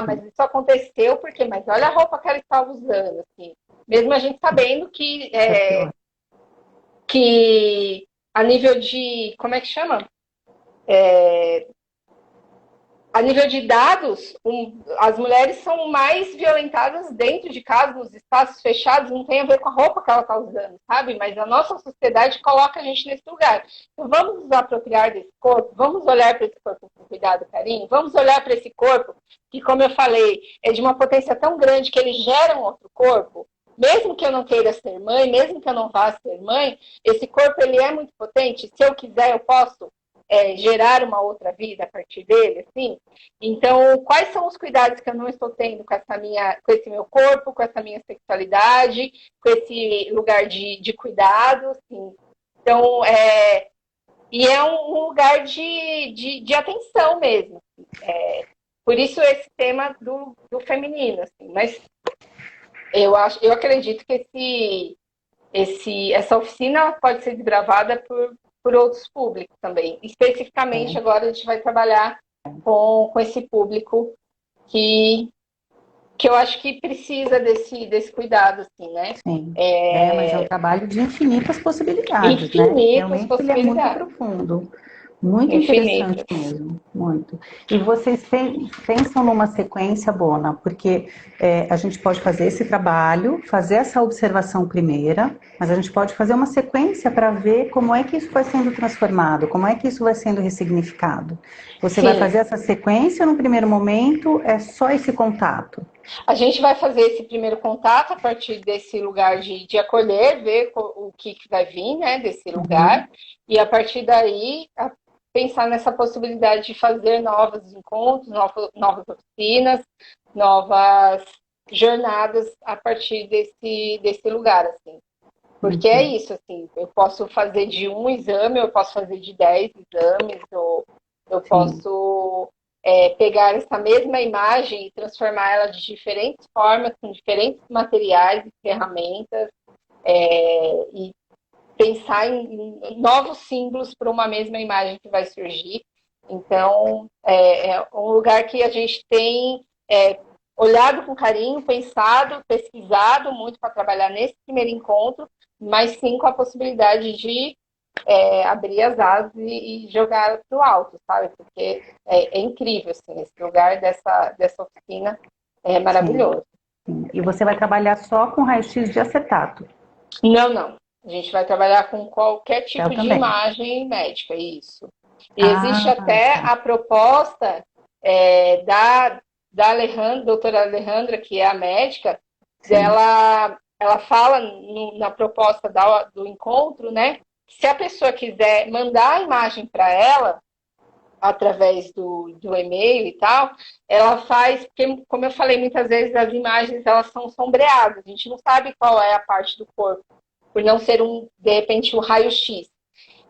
Mas isso aconteceu porque, mas olha a roupa que ela estava usando, assim. Mesmo a gente sabendo que a nível de, como é que chama? A nível de dados, as mulheres são mais violentadas dentro de casa, nos espaços fechados, não tem a ver com a roupa que ela está usando, sabe? Mas a nossa sociedade coloca a gente nesse lugar. Então, vamos nos apropriar desse corpo, vamos olhar para esse corpo com cuidado e carinho, vamos olhar para esse corpo que, como eu falei, é de uma potência tão grande que ele gera um outro corpo. Mesmo que eu não queira ser mãe, mesmo que eu não vá ser mãe, esse corpo ele é muito potente. Se eu quiser, eu posso gerar uma outra vida a partir dele, assim. Então, quais são os cuidados que eu não estou tendo com esse meu corpo, com essa minha sexualidade, com esse lugar de cuidado, assim. Então, e é um lugar de atenção mesmo. Por isso esse tema do feminino, assim. Mas eu acredito que essa oficina pode ser desbravada por outros públicos também. Especificamente, agora a gente vai trabalhar com esse público que eu acho que precisa desse cuidado, assim, né? Sim. Mas é um trabalho de infinitas possibilidades, né? Infinitas Realmente ele é muito possibilidades. profundo. Muito interessante Infinitas. mesmo, muito. E vocês pensam numa sequência, Bona, porque a gente pode fazer esse trabalho, fazer essa observação primeira, mas a gente pode fazer uma sequência para ver como é que isso vai sendo transformado, como é que isso vai sendo ressignificado. Você vai fazer essa sequência no primeiro momento, é só esse contato? A gente vai fazer esse primeiro contato a partir desse lugar de acolher, ver o que vai vir, né, desse lugar, e a partir daí pensar nessa possibilidade de fazer novos encontros, novas oficinas, novas jornadas a partir desse lugar, assim. Porque é isso, assim, eu posso fazer de um exame, eu posso fazer de 10 exames, ou eu posso pegar essa mesma imagem e transformar ela de diferentes formas, com diferentes materiais e ferramentas, e pensar em novos símbolos para uma mesma imagem que vai surgir. Então, é um lugar que a gente tem olhado com carinho, pensado, pesquisado muito para trabalhar nesse primeiro encontro, mas sim com a possibilidade de abrir as asas e jogar para o alto, sabe? Porque é incrível, assim, esse lugar dessa oficina é maravilhoso. Sim. E você vai trabalhar só com raio-x de acetato? Não. A gente vai trabalhar com qualquer tipo de também. imagem médica, isso. E existe até a proposta da doutora Alejandra, que é a médica, ela fala na proposta do encontro, né? Se a pessoa quiser mandar a imagem para ela, através do e-mail e tal, ela faz, porque, como eu falei, muitas vezes as imagens elas são sombreadas, a gente não sabe qual é a parte do corpo, por não ser de repente, um raio-x.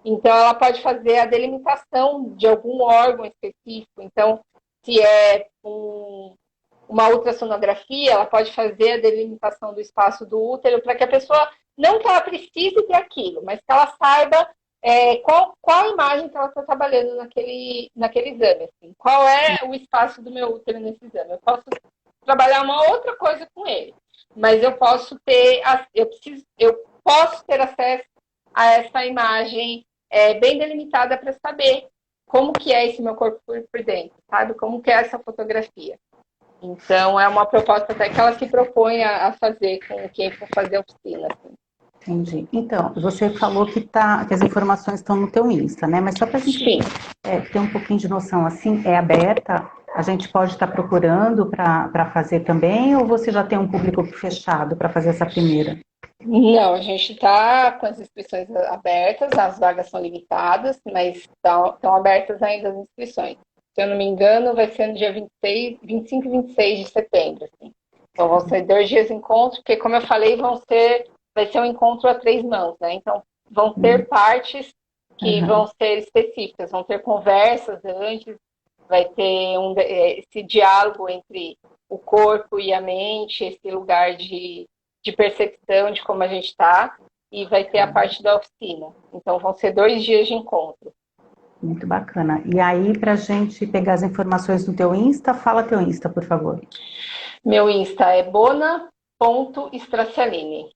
Então, ela pode fazer a delimitação de algum órgão específico. Então, se é uma ultrassonografia, ela pode fazer a delimitação do espaço do útero para que a pessoa, não que ela precise ter aquilo, mas que ela saiba qual imagem que ela está trabalhando naquele exame. Assim. Qual é o espaço do meu útero nesse exame? Eu posso trabalhar uma outra coisa com ele, mas eu posso ter acesso a essa imagem bem delimitada para saber como que é esse meu corpo por dentro, sabe? Como que é essa fotografia. Então, é uma proposta até que ela se propõe a fazer com quem for fazer a oficina. Assim. Entendi. Então, você falou que as informações estão no teu Insta, né? Mas só para a gente ter um pouquinho de noção, assim, é aberta? A gente pode estar procurando para fazer também? Ou você já tem um público fechado para fazer essa primeira? Não, a gente está com as inscrições abertas, as vagas são limitadas, mas estão abertas ainda as inscrições. Se eu não me engano, vai ser no dia 25 e 26 de setembro. Assim. Então, vão ser 2 dias de encontro, porque, como eu falei, vai ser um encontro a 3 mãos, né? Então, vão ter partes que vão ser específicas, vão ter conversas antes, vai ter esse diálogo entre o corpo e a mente, esse lugar de percepção de como a gente está, e vai ter a parte da oficina. Então, vão ser 2 dias de encontro. Muito bacana. E aí, para a gente pegar as informações no teu Insta, fala teu Insta, por favor. Meu Insta é bona.stracialine.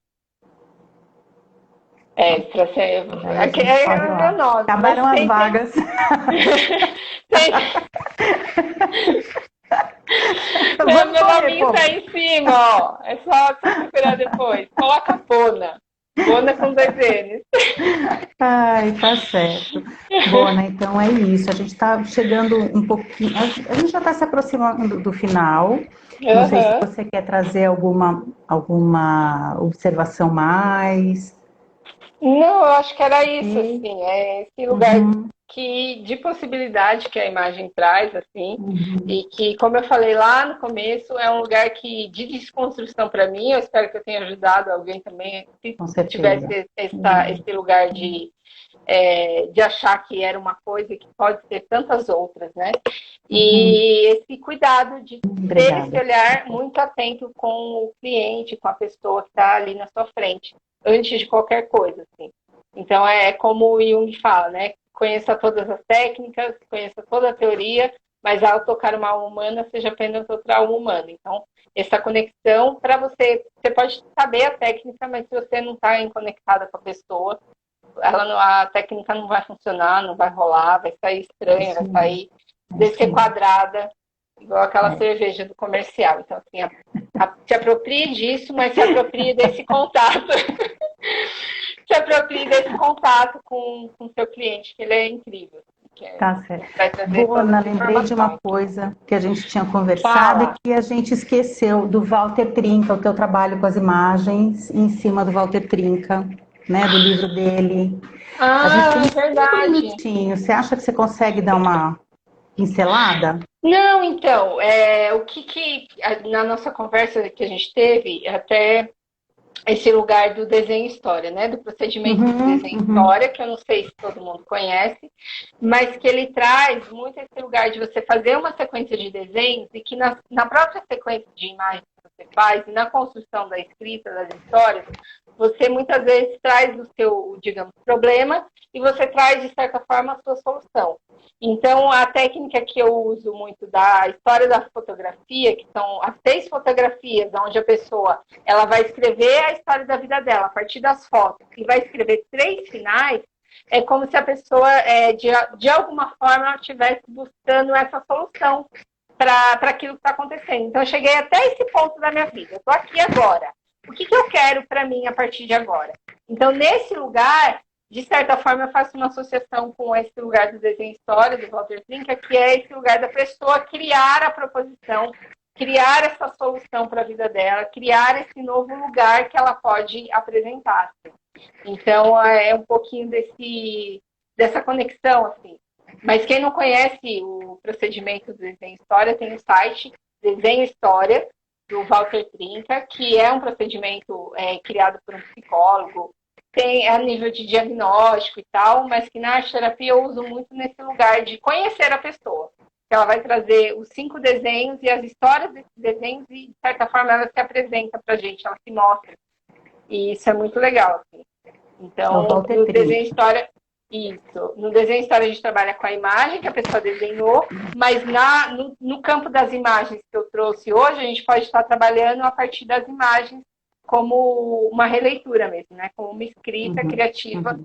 Acabaram as vagas. Meu nominho tá em cima, ó. É só procurar depois. Coloca Bona. Bona com 2 N's. Ai, tá certo. Bona, então é isso. A gente está chegando um pouquinho. A gente já está se aproximando do final. Não sei se você quer trazer alguma observação mais. Não, eu acho que era isso, assim. É esse lugar de possibilidade que a imagem traz, assim. E que, como eu falei lá no começo, é um lugar de desconstrução para mim. Eu espero que eu tenha ajudado alguém também, se tivesse esse lugar de achar que era uma coisa que pode ser tantas outras, né? E esse cuidado de ter esse olhar muito atento com o cliente, com a pessoa que está ali na sua frente, antes de qualquer coisa, assim. Então, é como o Jung fala, né? Conheça todas as técnicas, conheça toda a teoria, mas ao tocar uma alma humana, seja apenas outra alma humana. Então, essa conexão, para você pode saber a técnica, mas se você não está conectada com a pessoa, a técnica não vai funcionar, não vai rolar, vai sair estranha, vai sair desquadrada, igual aquela cerveja do comercial. Então, assim, se aproprie disso, mas se aproprie desse contato. Se aproprie desse contato com o seu cliente, que ele é incrível. Tá certo. Bona, lembrei de uma coisa que a gente tinha conversado e que a gente esqueceu, do Walter Trinca, o teu trabalho com as imagens em cima do Walter Trinca, né, do livro dele. A gente tem verdade. 5 minutinhos. Você acha que você consegue dar uma pincelada? Não, então, na nossa conversa que a gente teve, até esse lugar do desenho história, né? Do procedimento do desenho história, que eu não sei se todo mundo conhece, mas que ele traz muito esse lugar de você fazer uma sequência de desenhos e que na própria sequência de imagens que você faz e na construção da escrita das histórias, você muitas vezes traz o seu, digamos, problema e você traz, de certa forma, a sua solução. Então, a técnica que eu uso muito da história da fotografia, que são as 6 fotografias, onde a pessoa ela vai escrever a história da vida dela a partir das fotos e vai escrever 3 finais, é como se a pessoa, de alguma forma, estivesse buscando essa solução para aquilo que está acontecendo. Então, eu cheguei até esse ponto da minha vida. Eu estou aqui agora. O que eu quero para mim a partir de agora? Então, nesse lugar, de certa forma, eu faço uma associação com esse lugar do desenho história, do Walter Trinca, que é esse lugar da pessoa criar a proposição, criar essa solução para a vida dela, criar esse novo lugar que ela pode apresentar. Então, é um pouquinho dessa conexão, assim. Mas quem não conhece o procedimento do desenho história, tem o site Desenho História, do Walter Trinca, que é um procedimento criado por um psicólogo, tem a nível de diagnóstico e tal, mas que na arte terapia eu uso muito nesse lugar de conhecer a pessoa. que ela vai trazer os 5 desenhos e as histórias desses desenhos e, de certa forma, ela se apresenta para a gente, ela se mostra. E isso é muito legal. Assim. Então, no desenho história, isso. No desenho história a gente trabalha com a imagem que a pessoa desenhou, mas no campo das imagens que eu trouxe hoje, a gente pode estar trabalhando a partir das imagens como uma releitura mesmo, né? Como uma escrita criativa